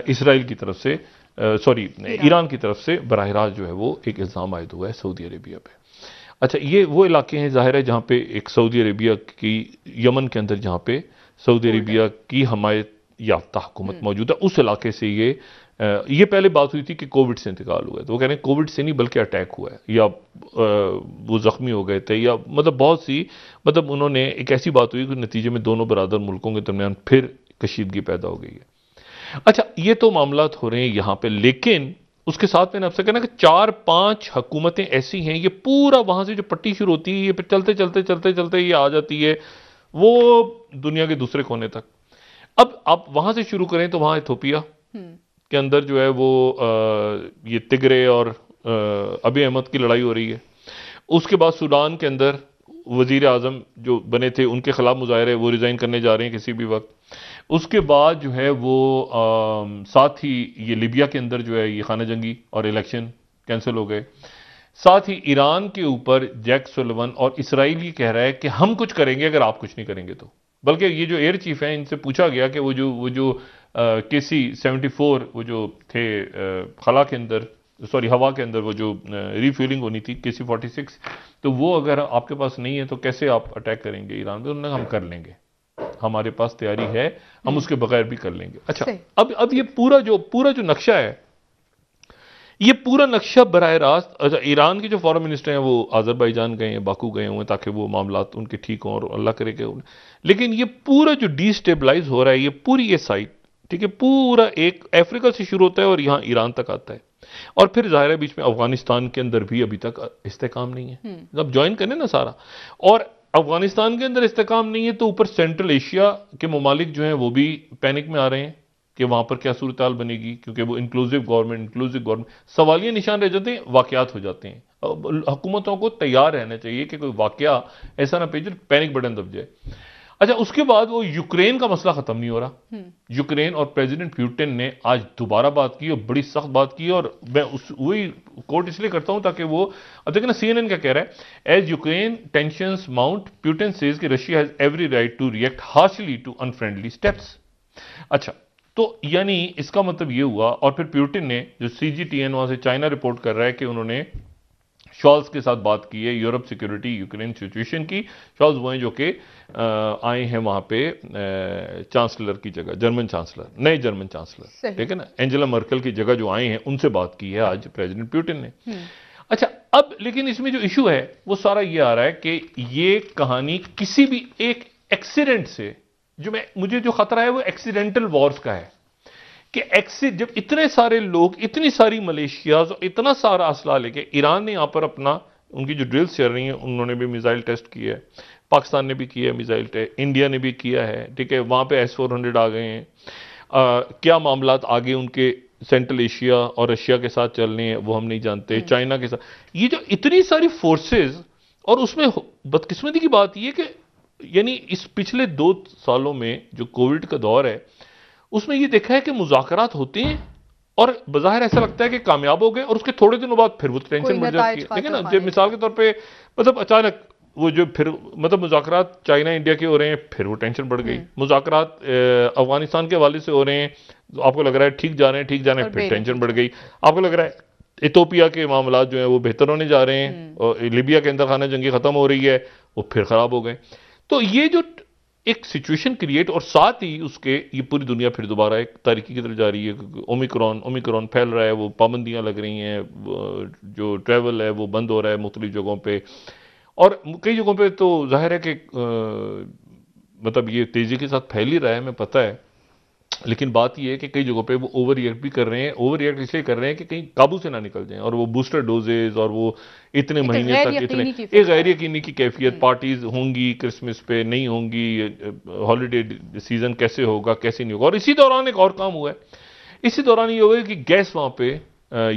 इसराइल की तरफ से ईरान की तरफ से बराह रास्त जो है वो एक इल्ज़ाम आयद हुआ है सऊदी अरेबिया पे। अच्छा, ये वो इलाके हैं जाहिर है जहाँ पे एक सऊदी अरेबिया की यमन के अंदर जहाँ पे सऊदी अरेबिया की हमायत याफ्ता हुकूमत मौजूद है, उस इलाके से ये पहले बात हुई थी कि कोविड से इंतकाल हुआ है, तो वो कह रहे हैं कोविड से नहीं बल्कि अटैक हुआ है, या वो जख्मी हो गए थे, या मतलब बहुत सी उन्होंने एक ऐसी बात हुई कि नतीजे में दोनों बरादर मुल्कों के दरमियान फिर कशीदगी पैदा हो गई है। अच्छा, ये तो मामला हो रहे हैं यहाँ पे, लेकिन उसके साथ मैंने आपसे कहना कि 4-5 हुकूमतें ऐसी हैं, ये पूरा वहां से जो पट्टी शुरू होती है, ये चलते चलते ये आ जाती है वो दुनिया के दूसरे कोने तक। अब आप वहां से शुरू करें तो वहां इथोपिया के अंदर जो है वो ये तिगरे और अबी अहमद की लड़ाई हो रही है। उसके बाद सूडान के अंदर वजीर आजम जो बने थे उनके खिलाफ मुजाहरे, वो रिजाइन करने जा रहे हैं किसी भी वक्त। उसके बाद जो है वो साथ ही ये लिबिया के अंदर जो है ये खाना जंगी और इलेक्शन कैंसिल हो गए। साथ ही ईरान के ऊपर जैक सुलिवन और इसराइल ये कह रहा है कि हम कुछ करेंगे अगर आप कुछ नहीं करेंगे तो। बल्कि ये जो एयर चीफ हैं इनसे पूछा गया कि वो जो KC-74 वो जो थे खला के अंदर, सॉरी हवा के अंदर वो जो रिफ्यूलिंग होनी थी KC-46, तो वो अगर आपके पास नहीं है तो कैसे आप अटैक करेंगे ईरान पे? उन्होंने हम कर लेंगे, हमारे पास तैयारी है, हम उसके बगैर भी कर लेंगे। अच्छा, अब ये पूरा जो नक्शा है, ये पूरा नक्शा बराह रास्त, अच्छा ईरान के जो फॉरेन मिनिस्टर हैं वो अजरबैजान गए हैं, बाकू गए हुए हैं ताकि वो मामलात उनके ठीक हों और अल्लाह करे कि लेकिन ये पूरा जो डिस्टेबलाइज हो रहा है, ये पूरी ये साइट, ठीक है, पूरा एक अफ्रीका से शुरू होता है और यहाँ ईरान तक आता है। और फिर जाहिर है बीच में अफगानिस्तान के अंदर भी अभी तक इस्तेकाम नहीं है। अब ज्वाइन करें ना सारा, और अफगानिस्तान के अंदर इस्तेकाम नहीं है तो ऊपर सेंट्रल एशिया के ममालिक जो हैं वो भी पैनिक में आ रहे हैं कि वहां पर क्या सूरत हाल बनेगी, क्योंकि वो इंक्लूसिव गवर्नमेंट सवालिया निशान रह जाते हैं, वाकयात हो जाते हैं। हुकूमतों को तैयार रहना चाहिए कि कोई वाकया ऐसा ना पेश पैनिक बटन दब जाए। अच्छा, उसके बाद वो यूक्रेन का मसला खत्म नहीं हो रहा। यूक्रेन और प्रेसिडेंट पुतिन ने आज दोबारा बात की और बड़ी सख्त बात की, और मैं वही कोट इसलिए करता हूं ताकि वो, अब देखिए ना CNN क्या कह रहा है, as Ukraine tensions mount Putin says कि Russia has every right to react harshly to unfriendly steps. अच्छा, तो यानी इसका मतलब ये हुआ, और फिर पुतिन ने जो CGTN वहां से चाइना रिपोर्ट कर रहा है कि उन्होंने शॉल्स के साथ बात की है यूरोप सिक्योरिटी यूक्रेन सिचुएशन की। शॉल्स वो हैं जो कि आए हैं वहां पे चांसलर की जगह, जर्मन चांसलर, नए जर्मन चांसलर, ठीक है ना, एंजेला मर्केल की जगह जो आए हैं उनसे बात की है आज प्रेसिडेंट पुतिन ने। अच्छा, अब लेकिन इसमें जो इशू है वो सारा ये आ रहा है कि ये कहानी किसी भी एक एक्सीडेंट से, मुझे जो खतरा है वो एक्सीडेंटल वॉर्स का है कि जब इतने सारे लोग, इतनी सारी मलेशियाज और इतना सारा असला लेके ईरान ने यहां पर अपना, उनकी जो ड्रिल्स चल रही हैं, उन्होंने भी मिसाइल टेस्ट किया है, पाकिस्तान ने भी किया है मिसाइल टेस्ट, इंडिया ने भी किया है, ठीक है, वहां पे S-400 आ गए हैं। क्या मामलात आगे उनके सेंट्रल एशिया और रशिया के साथ चल रहे हैं वो हम नहीं जानते, चाइना के साथ, ये जो इतनी सारी फोर्सेज, और उसमें बदकिस्मती की बात यह कि यानी इस पिछले 2 सालों में जो कोविड का दौर है उसमें ये देखा है कि मुज़ाकरात होते हैं और बज़ाहिर ऐसा लगता है कि कामयाब हो गए, और उसके थोड़े दिनों बाद फिर वो टेंशन बढ़ जाती है। देखिए ना, जब मिसाल के तौर पे मतलब अचानक वो जो फिर मतलब मुज़ाकरात चाइना इंडिया के हो रहे हैं, फिर वो टेंशन बढ़ गई। मुज़ाकरात अफगानिस्तान के हवाले से हो रहे हैं, आपको लग रहा है ठीक जा रहे हैं, फिर टेंशन बढ़ गई। आपको लग रहा है इथोपिया के मामला जो है वो बेहतर होने जा रहे हैं, और लीबिया के अंदर खाना जंगी खत्म हो रही है, वो फिर खराब हो गए। तो ये जो एक सिचुएशन क्रिएट, और साथ ही उसके ये पूरी दुनिया फिर दोबारा एक तारीकी की तरफ जा रही है। ओमिक्रॉन फैल रहा है, वो पाबंदियां लग रही हैं, जो ट्रैवल है वो बंद हो रहा है मुख्तलिफ जगहों पे, और कई जगहों पे तो जाहिर है कि मतलब ये तेजी के साथ फैल ही रहा है, हमें पता है। लेकिन बात यह है कि कई जगहों पे वो ओवर रिएक्ट भी कर रहे हैं। ओवर रिएक्ट इसलिए कर रहे हैं कि कहीं काबू से ना निकल जाएं, और वो बूस्टर डोजेज और वो इतने महीने तक इतने एक गैर यकीनी की कैफियत, पार्टीज होंगी क्रिसमस पे, नहीं होंगी, हॉलीडे सीजन कैसे होगा कैसे नहीं होगा। और इसी दौरान एक और काम हुआ है, इसी दौरान ये हुआ है कि गैस वहां पे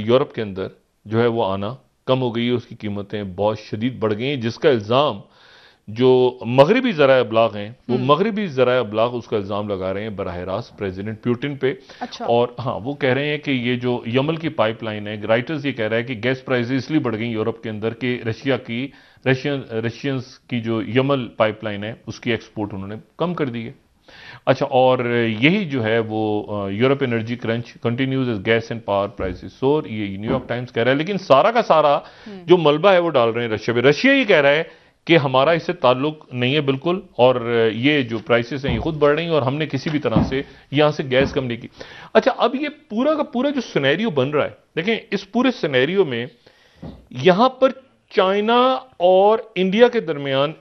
यूरोप के अंदर जो है वो आना कम हो गई है, उसकी कीमतें बहुत शदीद बढ़ गई हैं, जिसका इल्जाम जो मगरबी ज़राए अबलाग हैं, वो मगरबी ज़राए अबलाग उसका इल्ज़ाम लगा रहे हैं बराह रास्त प्रेसिडेंट पुतिन पे। अच्छा। और हाँ, वो कह रहे हैं कि ये जो यमल की पाइपलाइन है, राइटर्स ये कह रहा है कि गैस प्राइसेस इसलिए बढ़ गई यूरोप के अंदर कि रशियंस की जो यमल पाइपलाइन है उसकी एक्सपोर्ट उन्होंने कम कर दी है। अच्छा, और यही जो है वो Europe energy crunch continues as gas and power prices soar, ये न्यूयॉर्क टाइम्स कह रहा है। लेकिन सारा का सारा जो मलबा है वो डाल रहे हैं रशिया पे। रशिया ये कह रहा है कि हमारा इससे ताल्लुक नहीं है बिल्कुल, और ये जो प्राइसेस हैं ये खुद बढ़ रही हैं और हमने किसी भी तरह से यहां से गैस कम नहीं की। अच्छा, अब ये पूरा का पूरा जो सिनेरियो बन रहा है, देखें इस पूरे सिनेरियो में यहां पर चाइना और इंडिया के दरमियान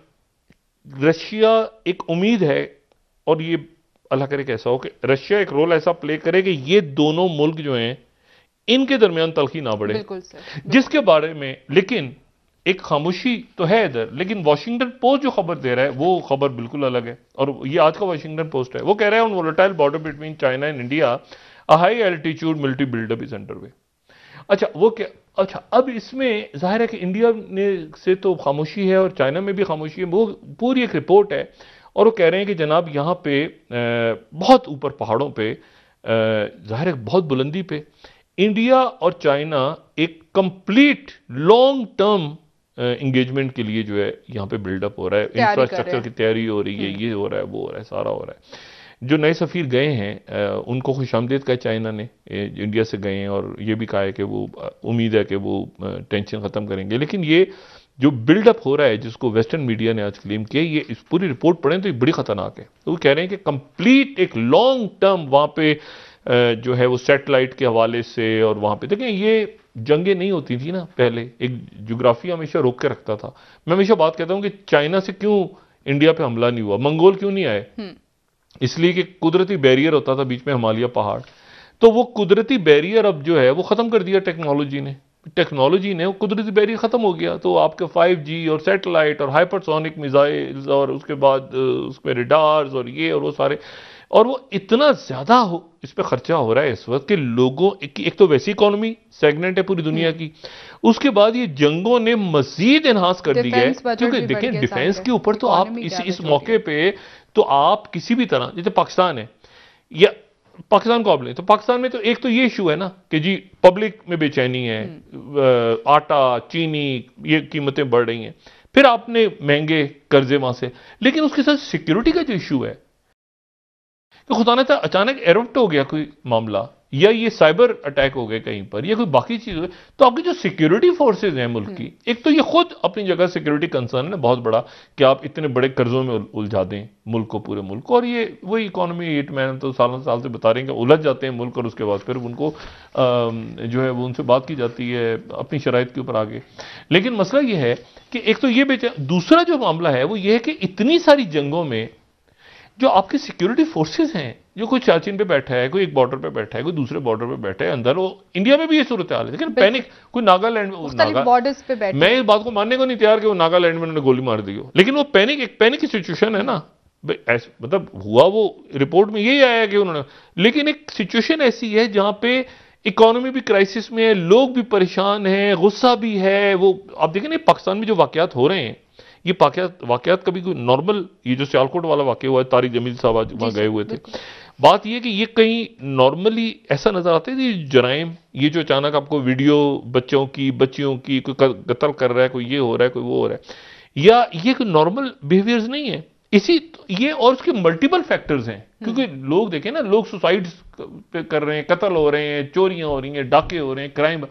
रशिया एक उम्मीद है, और ये अल्लाह करे कैसा हो कि रशिया एक रोल ऐसा प्ले करे कि ये दोनों मुल्क जो हैं इनके दरमियान तलखी ना बढ़े, जिसके बारे में लेकिन एक खामोशी तो है इधर। लेकिन वॉशिंगटन पोस्ट जो खबर दे रहा है वो खबर बिल्कुल अलग है, और ये आज का वॉशिंगटन पोस्ट है। वो कह रहा है on volatile border between China and India a high altitude military buildup is underway. अच्छा, वो क्या, अच्छा अब इसमें जाहिर है कि इंडिया ने से तो खामोशी है और चाइना में भी खामोशी है, वो पूरी एक रिपोर्ट है। और वो कह रहे हैं कि जनाब यहाँ पे बहुत ऊपर पहाड़ों पे, जाहिर है बहुत बुलंदी पे, इंडिया और चाइना एक कंप्लीट लॉन्ग टर्म एंगेजमेंट के लिए जो है यहाँ पे बिल्डअप हो रहा है, इंफ्रास्ट्रक्चर की तैयारी हो रही है, ये हो रहा है, वो हो रहा है, सारा हो रहा है। जो नए सफ़ीर गए हैं उनको खुशामदीद कहा चाइना ने, इंडिया से गए हैं, और ये भी कहा है कि वो उम्मीद है कि वो टेंशन ख़त्म करेंगे। लेकिन ये जो बिल्डअप हो रहा है जिसको वेस्टर्न मीडिया ने आज क्लेम किया, ये इस पूरी रिपोर्ट पढ़ें तो ये बड़ी ख़तरनाक है। तो वो कह रहे हैं कि कंप्लीट एक लॉन्ग टर्म वहाँ पे जो है वो सैटेलाइट के हवाले से, और वहाँ पे देखें ये जंगें नहीं होती थी ना पहले, एक जोग्राफी हमेशा रोक के रखता था। मैं हमेशा बात कहता हूँ कि चाइना से क्यों इंडिया पे हमला नहीं हुआ, मंगोल क्यों नहीं आए, इसलिए कि कुदरती बैरियर होता था बीच में, हिमालय पहाड़। तो वो कुदरती बैरियर अब जो है वो ख़त्म कर दिया टेक्नोलॉजी ने वो कुदरती बैरियर ख़त्म हो गया। तो आपके 5G और सैटेलाइट और हाइपरसोनिक मिसाइल्स, और उसके बाद उसमें रेडार्स और ये और वो सारे, और वो इतना ज़्यादा इस पर खर्चा हो रहा है इस वक्त कि लोगों एक तो वैसी इकोनॉमी सेगमेंट है पूरी दुनिया की, उसके बाद ये जंगों ने मजीद एनहांस कर दी है। क्योंकि देखें डिफेंस के ऊपर तो आप इस मौके पे तो आप किसी भी तरह, जैसे पाकिस्तान है या पाकिस्तान को आप लें तो पाकिस्तान में तो एक तो ये इशू है ना कि जी पब्लिक में बेचैनी है, आटा चीनी ये कीमतें बढ़ रही हैं, फिर आपने महंगे कर्जे वहां से, लेकिन उसके साथ सिक्योरिटी का जो इशू है कि खुदा न खास्ता अचानक एरप्ट हो गया कोई मामला, या ये साइबर अटैक हो गए कहीं पर, या कोई बाकी चीज हो, तो आपकी जो सिक्योरिटी फोर्सेज हैं मुल्क की, एक तो ये खुद अपनी जगह सिक्योरिटी कंसर्न है बहुत बड़ा कि आप इतने बड़े कर्जों में उलझा दें मुल्क को, पूरे मुल्क को, और ये वही इकोनॉमी मैंने तो सालों साल से बता रहे हैं कि उलझ जाते हैं मुल्क, और उसके बाद फिर उनको जो है वो उनसे बात की जाती है अपनी शराइत के ऊपर आगे। लेकिन मसला ये है कि एक तो ये दूसरा जो मामला है वो ये है कि इतनी सारी जंगों में जो आपके सिक्योरिटी फोर्सेस हैं, जो कोई सियाचिन पे बैठा है, कोई एक बॉर्डर पे बैठा है, कोई दूसरे बॉर्डर पे बैठा है, अंदर वो इंडिया में भी ये सूरत हाल है। लेकिन पैनिक कोई नागालैंड में बॉर्डर्स पे बैठे, मैं इस बात को मानने को नहीं तैयार कि वो नागालैंड में उन्होंने गोली मार दी हो, लेकिन वो एक पैनिक की सिचुएशन है ना, मतलब हुआ वो रिपोर्ट में यही आया कि उन्होंने, लेकिन एक सिचुएशन ऐसी है जहां पे इकोनॉमी भी क्राइसिस में है, लोग भी परेशान हैं, गुस्सा भी है। वो आप देखें ना पाकिस्तान में जो वाकयात हो रहे हैं, ये वाकयात कभी कोई नॉर्मल, ये जो सियालकोट वाला वाकया हुआ है, तारिक जमील साहब आज वहां गए हुए थे, बात ये कि ये कहीं नॉर्मली ऐसा नजर आता है कि जराइम, ये जो अचानक आपको वीडियो बच्चियों की कोई कत्ल कर रहा है, कोई ये हो रहा है, कोई वो हो रहा है, या ये कोई नॉर्मल बिहेवियर्स नहीं है ये, और उसके मल्टीपल फैक्टर्स हैं। क्योंकि लोग देखें ना, लोग सुसाइड कर रहे हैं, कत्ल हो रहे हैं, चोरियां हो रही हैं, डाके हो रहे हैं, क्राइम।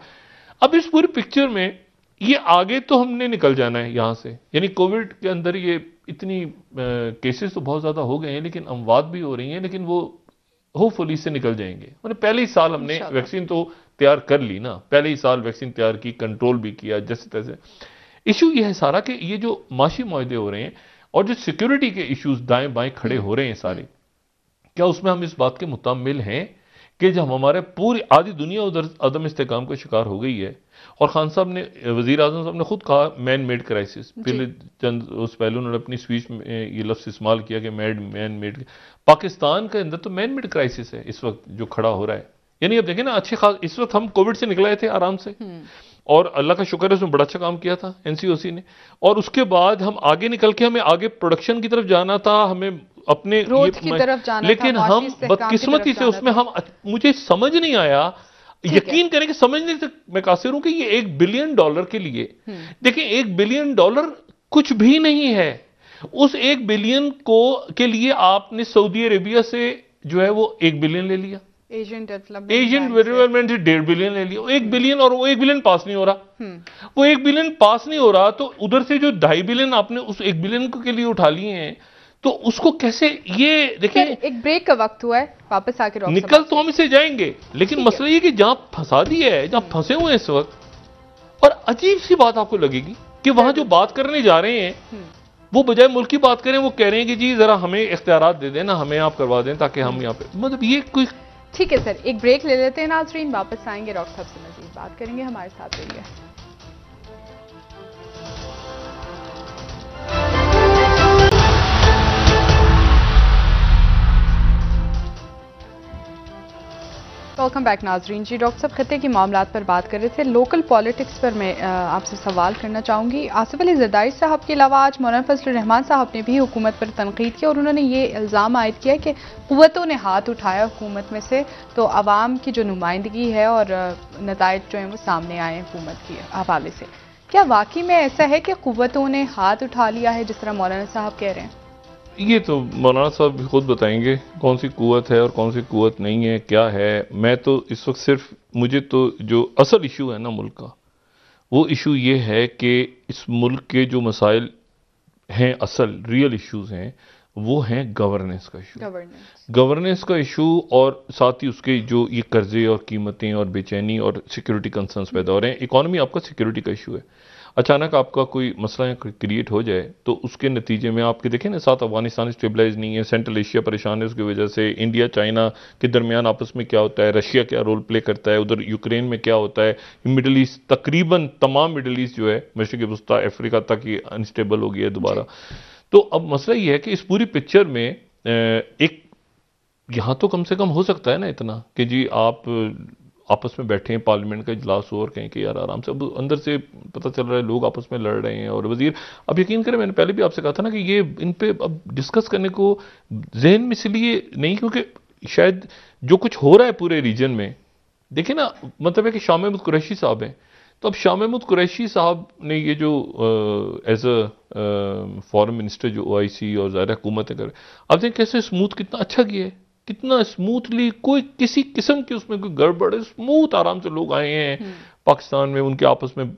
अब इस पूरी पिक्चर में ये आगे तो हमने निकल जाना है यहां से, यानी कोविड के अंदर ये इतनी केसेस तो बहुत ज्यादा हो गए हैं, लेकिन अमवात भी हो रही हैं, लेकिन वो होपफुली से निकल जाएंगे। मतलब पहले ही साल हमने वैक्सीन तो तैयार कर ली ना, पहले ही साल वैक्सीन तैयार की, कंट्रोल भी किया जैसे तैसे। इशू ये है सारा कि ये जो माशी मुआहदे हो रहे हैं और जो सिक्योरिटी के इश्यूज दाएं बाएं खड़े हो रहे हैं सारे, क्या उसमें हम इस बात के मुतामिल हैं कि जब हमारे पूरी आधी दुनिया उधर अदम इस्तेकाम का शिकार हो गई है, और खान साहब ने, वजीर आजम साहब ने खुद कहा मैन मेड क्राइसिस, पहले चंद उस पहले उन्होंने अपनी स्पीच में ये लफ्ज इस्तेमाल किया कि मैन मेड, पाकिस्तान के अंदर तो मैन मेड क्राइसिस है इस वक्त जो खड़ा हो रहा है। यानी अब देखें ना, अच्छे खास इस वक्त हम कोविड से निकलाए थे आराम से, और अल्लाह का शुक्र है उसमें बड़ा अच्छा काम किया था एनसीओसी ने, और उसके बाद हम आगे निकल के हमें आगे प्रोडक्शन की तरफ जाना था, हमें अपने की तरफ जाना लेकिन था, हम बदकिस्मती से उसमें हम, मुझे समझ नहीं आया, यकीन करें कि समझने तक मैं कासिर हूं कि ये $1 बिलियन के लिए, देखिए $1 बिलियन कुछ भी नहीं है। उस 1 बिलियन के लिए आपने सऊदी अरेबिया से जो है वो 1 बिलियन ले लिया, एशियन डेवलपमेंट से 1.5 बिलियन ले लिया, 1 बिलियन, और वो 1 बिलियन पास नहीं हो रहा। वो 1 बिलियन पास नहीं हो रहा, तो उधर से जो 2.5 बिलियन आपने उस 1 बिलियन के लिए उठा लिए हैं, तो उसको कैसे, ये देखिए एक ब्रेक का वक्त हुआ है, वापस आके निकल तो हम इसे जाएंगे, लेकिन मसला ये कि जहां फंसा दिया है, जहां फंसे हुए हैं इस वक्त, और अजीब सी बात आपको लगेगी कि वहां जो बात करने जा रहे हैं वो बजाय मुल्क की बात करें, वो कह रहे हैं कि जी जरा हमें इख्तियारात दे देना, हमें आप करवा दें ताकि हम यहाँ पे, मतलब ये कोई। ठीक है सर, एक ब्रेक ले लेते हैं नाज़रीन, वापस आएंगे, डॉक्टर साहब से मज़ीद बात करेंगे, हमारे साथ रहिए। वेलकम बैक नाजरीन जी। डॉक्टर साहब खिते की मामलात पर बात कर रहे थे, लोकल पॉलिटिक्स पर मैं आपसे सवाल करना चाहूँगी। आसिफ अली जरदारी साहब के अलावा आज मौलाना फजल रहमान साहब ने भी हुकूमत पर तनकीद किया और उन्होंने ये इल्ज़ाम आयद किया कि कुव्वतों ने हाथ उठाया हुकूमत में से, तो आवाम की जो नुमाइंदगी है और नताइज जो हैं वो सामने आए हुकूमत के हवाले से। क्या वाकई में ऐसा है कि कुव्वतों ने हाथ उठा लिया है जिस तरह मौलाना साहब कह रहे हैं? ये तो मौलाना साहब भी खुद बताएंगे कौन सी कुव्वत है और कौन सी कुव्वत नहीं है, क्या है। मैं तो इस वक्त सिर्फ, मुझे तो जो असल इशू है ना मुल्क का, वो इशू ये है कि इस मुल्क के जो मसाइल हैं, असल रियल इश्यूज हैं, वो हैं गवर्नेंस का इशू, गवर्नेंस का इशू, और साथ ही उसके जो ये कर्जे और कीमतें और बेचैनी और सिक्योरिटी कंसर्न्स पैदा हो रहे हैं। इकॉनमी आपका सिक्योरिटी का इशू है। अचानक आपका कोई मसला क्रिएट हो जाए तो उसके नतीजे में आपके देखें ना, साथ अफगानिस्तान स्टेबलाइज नहीं है, सेंट्रल एशिया परेशान है उसकी वजह से, इंडिया चाइना के दरमियान आपस में क्या होता है, रशिया क्या रोल प्ले करता है, उधर यूक्रेन में क्या होता है, मिडल ईस्ट, तकरीबन तमाम मिडल ईस्ट जो है मशरिक़ वस्ता अफ्रीका तक ये अनस्टेबल हो गया है दोबारा। तो अब मसला ये है कि इस पूरी पिक्चर में एक यहाँ तो कम से कम हो सकता है ना इतना कि जी आप आपस में बैठे हैं, पार्लियामेंट का इजलास हो और कहें कि यार आराम से, अब अंदर से पता चल रहा है लोग आपस में लड़ रहे हैं और वजीर, अब यकीन करें मैंने पहले भी आपसे कहा था ना कि ये इन पे अब डिस्कस करने को जहन में इसलिए नहीं, क्योंकि शायद जो कुछ हो रहा है पूरे रीजन में, देखिए ना, मतलब है कि शाह महमूद कुरैशी साहब हैं, तो अब शाह महमूद कुरैशी साहब ने ये जो एज अ फॉरेन मिनिस्टर जो OIC और ज़ाहिर हुकूमतें कर, अब देखें कैसे स्मूथ, कितना अच्छा किया है, कितना स्मूथली, कोई किसी किस्म की उसमें कोई गड़बड़ है, स्मूथ आराम से लोग आए हैं पाकिस्तान में, उनके आपस में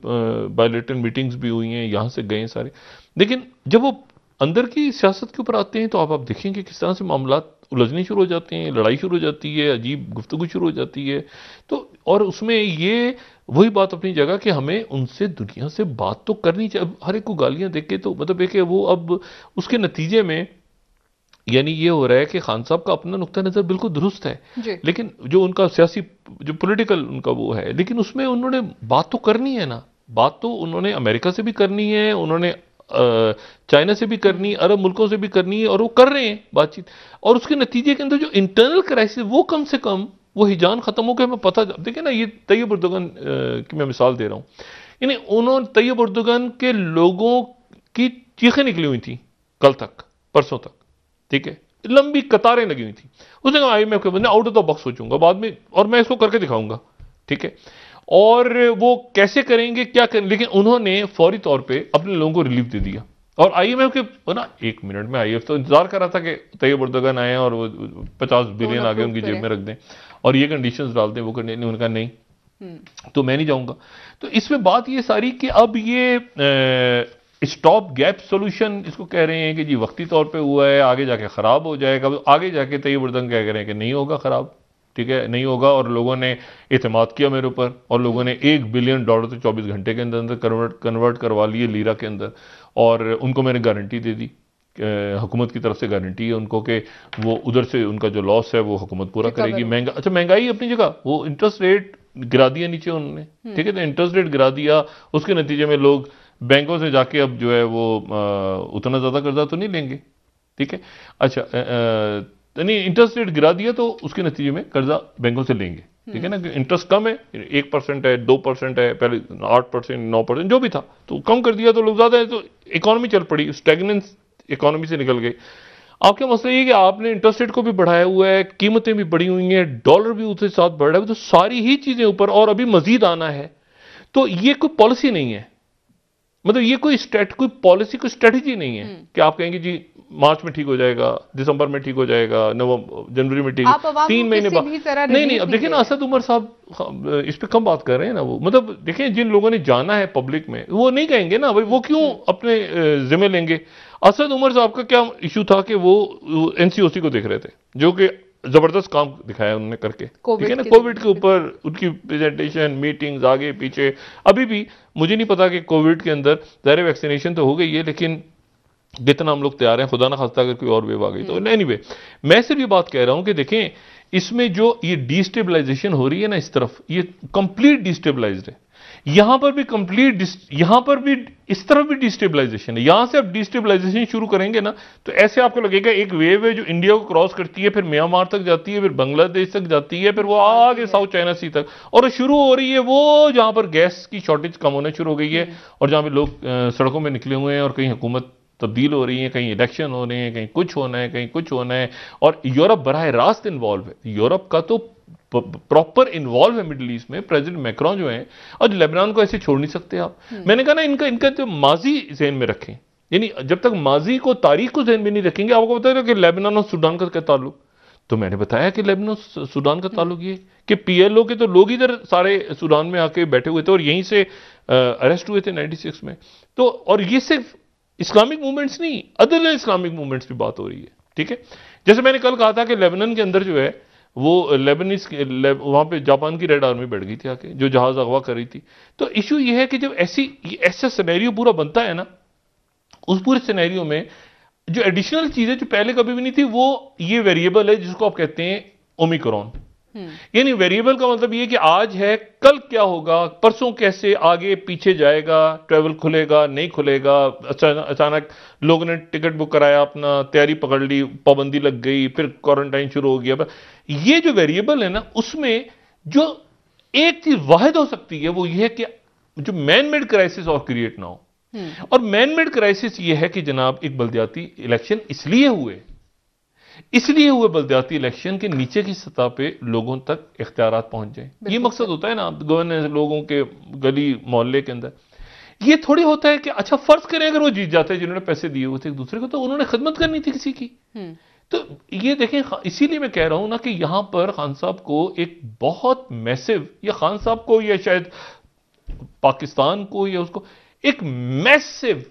बायलैटरल मीटिंग्स भी हुई हैं, यहाँ से गए सारे। लेकिन जब वो अंदर की सियासत के ऊपर आते हैं तो आप देखेंगे किस तरह से मामला उलझने शुरू हो जाते हैं, लड़ाई शुरू हो जाती है, अजीब गुफ्तगू शुरू हो जाती है। तो और उसमें ये वही बात अपनी जगह कि हमें उनसे, दुनिया से बात तो करनी चाहिए। हर एक को गालियां देके तो मतलब है कि वो अब उसके नतीजे में यानी ये हो रहा है कि खान साहब का अपना नुक्ता नज़र बिल्कुल दुरुस्त है, लेकिन जो उनका सियासी जो पॉलिटिकल उनका वो है, लेकिन उसमें उन्होंने बात तो करनी है ना, बात तो उन्होंने अमेरिका से भी करनी है, उन्होंने चाइना से भी करनी, अरब मुल्कों से भी करनी है, और वो कर रहे हैं बातचीत। और उसके नतीजे के अंदर जो इंटरनल क्राइसिस, वो कम से कम वो हिजान खत्म हो गया, हमें पता। देखिए ना, ये तैयब उर्दुगन की मैं मिसाल दे रहा हूँ, यानी उन्होंने तैयब उर्दुगन के लोगों की चीखें निकली हुई थी कल तक, परसों तक, ठीक है, लंबी कतारें लगी हुई थी। उसने कहा IMF के बंदे आउट ऑफ द बॉक्स सोचूंगा बाद में, और मैं इसको करके दिखाऊंगा, ठीक है, और वो कैसे करेंगे, क्या करेंगे, लेकिन उन्होंने फौरी तौर पे अपने लोगों को रिलीफ दे दिया। और IMF के ना, एक मिनट में IMF तो इंतजार कर रहा था कि तैयब उर्दुगन आए और वो 50 बिलियन आगे उनकी जेब में रख दें और ये कंडीशंस डाल दें, वो करने, उनका नहीं, तो मैं नहीं जाऊंगा। तो इसमें बात ये सारी कि अब ये स्टॉप गैप सोल्यूशन इसको कह रहे हैं कि जी वक्ती तौर पे हुआ है, आगे जाके खराब हो जाएगा। आगे जाके तैयब उर्दुगन क्या कह रहे हैं कि नहीं होगा खराब, ठीक है, नहीं होगा, और लोगों ने एतमाद किया मेरे ऊपर, और लोगों ने $1 बिलियन तो 24 घंटे के अंदर अंदर कन्वर्ट करवा लिए लीरा के अंदर, और उनको मैंने गारंटी दे दी, हुकूमत की तरफ से गारंटी है उनको कि वो उधर से उनका जो लॉस है वो हुकूमत पूरा करेगी। महंगाई अपनी जगह, वो इंटरेस्ट रेट गिरा दिया नीचे उन्होंने, ठीक है, तो इंटरेस्ट रेट गिरा दिया, उसके नतीजे में लोग बैंकों से जाके अब जो है वो उतना ज्यादा कर्जा तो नहीं लेंगे, ठीक है, अच्छा, नहीं, इंटरेस्ट रेट गिरा दिया तो उसके नतीजे में कर्जा बैंकों से लेंगे, ठीक है ना, इंटरेस्ट कम है, 1% है, 2% है, पहले 8%, 9% जो भी था, तो कम कर दिया तो लोग ज्यादा है, तो इकोनॉमी चल पड़ी, स्टैग्नेंस इकोनॉमी से निकल गई। आपके मसला ये कि आपने इंटरेस्ट रेट को भी बढ़ाया हुआ है, कीमतें भी बढ़ी हुई हैं, डॉलर भी उसके साथ बढ़ रहा है, तो सारी ही चीजें ऊपर, और अभी मजीद आना है। तो ये कोई पॉलिसी नहीं है, मतलब ये कोई पॉलिसी, कोई स्ट्रेटजी नहीं है कि आप कहेंगे जी मार्च में ठीक हो जाएगा, दिसंबर में ठीक हो जाएगा, जनवरी में ठीक, 3 महीने बाद नहीं। अब देखिए ना, असद उमर साहब इस पे कम बात कर रहे हैं ना, वो मतलब देखिए जिन लोगों ने जाना है पब्लिक में, वो नहीं कहेंगे ना भाई, वो क्यों अपने जिम्मे लेंगे। असद उमर साहब का क्या इशू था कि वो NCOC को देख रहे थे, जो कि जबरदस्त काम दिखाया उन्होंने करके, ठीक है ना, कोविड के ऊपर उनकी प्रेजेंटेशन, मीटिंग्स आगे पीछे। अभी भी मुझे नहीं पता कि कोविड के अंदर ज़ाहिर वैक्सीनेशन तो हो गई है, लेकिन कितना हम लोग तैयार हैं, खुदा ना खास्ता अगर कोई और वेव आ गई तो। एनीवे, मैं सिर्फ ये बात कह रहा हूं कि देखें, इसमें जो ये डिस्टेबलाइजेशन हो रही है ना इस तरफ, ये कंप्लीट डिस्टेबलाइज्ड है। यहां पर भी कंप्लीट, यहां पर भी इस तरफ भी डिस्टेबलाइजेशन है। यहां से आप डिस्टेबलाइजेशन शुरू करेंगे ना तो ऐसे आपको लगेगा एक वेव है जो इंडिया को क्रॉस करती है, फिर म्यांमार तक जाती है, फिर बांग्लादेश तक जाती है, फिर वो आगे साउथ चाइना सी तक, और शुरू हो रही है वो जहां पर गैस की शॉर्टेज कम होना शुरू हो गई है और जहां पे लोग सड़कों में निकले हुए हैं और कहीं हुकूमत तब्दील हो रही है, कहीं इलेक्शन हो रहे हैं, कहीं कुछ होना है, कहीं कुछ होना है। और यूरोप बराह रास्त इन्वॉल्व है। यूरोप का तो प्रॉपर इन्वॉल्व है मिडिल ईस्ट में। प्रेसिडेंट मैक्रोन जो है, और लेबनान को ऐसे छोड़ नहीं सकते आप। मैंने कहा ना, इनका जो माजी ज़हन में रखें, यानी जब तक माजी को, तारीख को ज़हन में नहीं रखेंगे। आपको पता है कि लेबनान और सूडान का क्या ताल्लुक, तो मैंने बताया कि लेबनान सूडान का ताल्लुक ये कि पीएलओ के तो लोग इधर सारे सूडान में आके बैठे हुए थे और यहीं से अरेस्ट हुए थे 96 में। तो और ये सिर्फ इस्लामिक मूवमेंट्स नहीं, अदर देन इस्लामिक मूवमेंट्स की बात हो रही है। ठीक है, जैसे मैंने कल कहा था कि लेबनान के अंदर जो है वो लेबनीज वहां पे जापान की रेड आर्मी बैठ गई थी आके, जो जहाज अगवा कर रही थी। तो इशू ये है कि जब ऐसा सिनेरियो पूरा बनता है ना, उस पूरे सिनेरियो में जो एडिशनल चीजें जो पहले कभी भी नहीं थी, वो ये वेरिएबल है जिसको आप कहते हैं ओमिक्रॉन। यानी वेरिएबल का मतलब ये कि आज है, कल क्या होगा, परसों कैसे आगे पीछे जाएगा, ट्रेवल खुलेगा नहीं खुलेगा, अचानक लोगों ने टिकट बुक कराया, अपना तैयारी पकड़ ली, पाबंदी लग गई, फिर क्वारंटाइन शुरू हो गया। ये जो वेरिएबल है ना, उसमें जो एक चीज वाहिद हो सकती है वो ये है कि जो मैन मेड क्राइसिस और क्रिएट ना हो। और मैन मेड क्राइसिस ये है कि जनाब, एक बल्दियाती इलेक्शन इसलिए हुए बल्दियाती इलेक्शन के नीचे की सतह पे लोगों तक इख्तियारात पहुंच जाए। ये मकसद होता है ना गवर्नेंस, लोगों के गली मोहल्ले के अंदर। ये थोड़ी होता है कि अच्छा फर्ज करें अगर वो जीत जाते हैं जिन्होंने पैसे दिए हुए थे एक दूसरे को, तो उन्होंने खिदमत करनी थी किसी की। तो ये देखें, इसीलिए मैं कह रहा हूं ना कि यहां पर खान साहब को एक बहुत मैसिव, या खान साहब को या शायद पाकिस्तान को या उसको एक मैसिव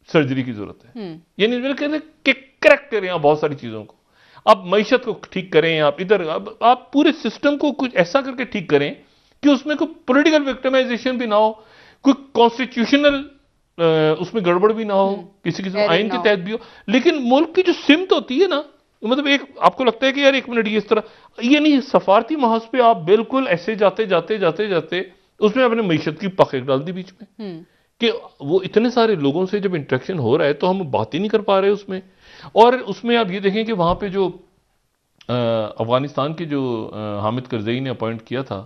सर्जरी की जरूरत है। यानी मेरे कहते हैं कि करेक्ट करें आप बहुत सारी चीजों को, आप मईशत को ठीक करें, आप इधर आप पूरे सिस्टम को कुछ ऐसा करके ठीक करें कि उसमें कोई पॉलिटिकल विक्टिमाइजेशन भी ना हो, कोई कॉन्स्टिट्यूशनल उसमें गड़बड़ भी ना हो, किसी आइन के तहत भी हो, लेकिन मुल्क की जो सिमत होती है ना, मतलब एक आपको लगता है कि यार एक मिनट ये इस तरह, ये नहीं, सफारती महाज पे आप बिल्कुल ऐसे जाते जाते जाते जाते उसमें अपने मईशत की पखेड़ डाल दी बीच में कि वो इतने सारे लोगों से जब इंटरेक्शन हो रहा है तो हम बात ही नहीं कर पा रहे उसमें। और उसमें आप ये देखें कि वहां पे जो अफगानिस्तान के जो हामिद करजई ने अपॉइंट किया था,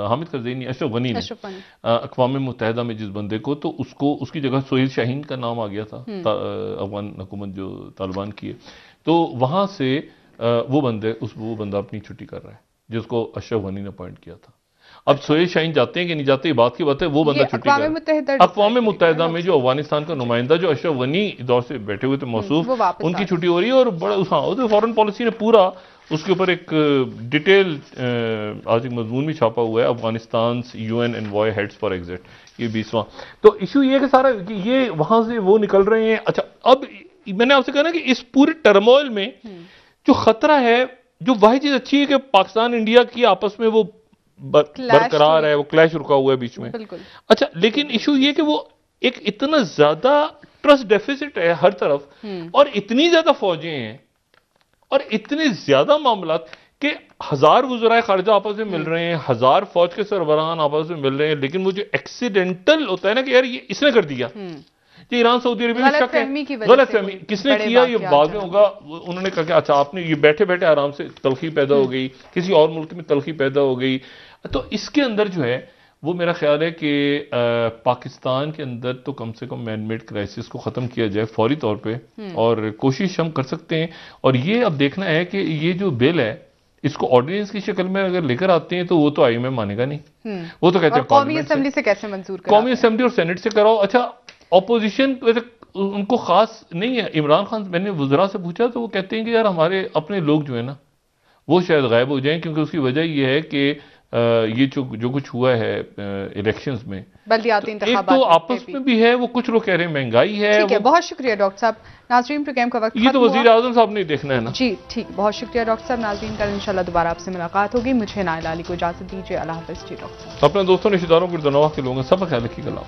हामिद करजई नहीं, अशरफ गनी ने अक़वाम मुत्तहिदा में जिस बंदे को, तो उसकी जगह सोहेल शाहीन का नाम आ गया था। अफगान हुकूमत जो तालिबान की है, तो वहां से वो बंदा अपनी छुट्टी कर रहा है जिसको अशरफ गनी ने अपॉइंट किया था। अब सोहेल शाहीन जाते हैं कि नहीं जाते, बात की बात है, वो बंदा छुट्टी कर अक़वाम मुत्तहिदा में जो अफगानिस्तान का नुमाइंदा जो अशरफ गनी दौर से बैठे हुए थे मौसूफ, उनकी छुट्टी हो रही है। और बड़ा फॉरेन पॉलिसी ने पूरा उसके ऊपर एक डिटेल आज एक मजमून भी छापा हुआ है, Afghanistan UN envoy heads for exit, ये 20वां। तो इशू ये है कि सारा कि ये वहां से वो निकल रहे हैं। अच्छा, अब मैंने आपसे कहा ना कि इस पूरे टर्मोइल में जो खतरा है, जो वही चीज अच्छी है कि पाकिस्तान इंडिया की आपस में वो बरकरार है, वो क्लैश रुका हुआ है बीच में। अच्छा, लेकिन इशू ये कि वो एक इतना ज्यादा ट्रस्ट डेफिसिट है हर तरफ, और इतनी ज्यादा फौजें हैं और इतने ज्यादा मामलात कि 1000 वज़राए खारिजा आपस में मिल रहे हैं, 1000 फौज के सरबराहान आपस में मिल रहे हैं, लेकिन वो जो एक्सीडेंटल होता है ना कि यार ये इसने कर दिया, ये ईरान सऊदी अरबिया में शक है, गलतफहमी किसने किया, ये बाद में होगा। उन्होंने कहा कि अच्छा आपने ये बैठे बैठे आराम से तलखी पैदा हो गई, किसी और मुल्क में तलखी पैदा हो गई। तो इसके अंदर जो है वो मेरा ख्याल है कि पाकिस्तान के अंदर तो कम से कम मैन मेड क्राइसिस को ख़त्म किया जाए फौरी तौर पे, और कोशिश हम कर सकते हैं। और ये अब देखना है कि ये जो बिल है इसको ऑर्डिनेंस की शक्ल में अगर लेकर आते हैं तो वो तो IMF मानेगा नहीं, वो तो कहते हैं कौमी असेंबली से कैसे मंजूर कराओ, कौमी असेंबली और सेनेट से कराओ। अच्छा, ऑपोजिशन उनको खास नहीं है। इमरान खान, मैंने वज़रा से पूछा तो वो कहते हैं कि यार हमारे अपने लोग जो है ना वो शायद गायब हो जाएं, क्योंकि उसकी वजह ये है कि ये जो कुछ हुआ है इलेक्शंस में, बल्दियाती एक तो आपस में भी है, वो कुछ लोग कह रहे हैं महंगाई है। ठीक है, बहुत शुक्रिया डॉक्टर साहब। नाज़रीन, प्रोग्राम का वक्त ये तो वज़ीर आज़म साहब ने देखना है ना। जी ठीक, बहुत शुक्रिया डॉक्टर साहब। नाज़रीन, कल इंशाल्लाह दोबारा आपसे मुलाकात होगी। मुझे नाइला अली को इजाजत दीजिए। अल्लाह हाफ़िज़ जी डॉक्टर साहब। अपने दोस्तों रिश्तेदारों को दुआ के लोगों का सब ख्याल रखिएगा।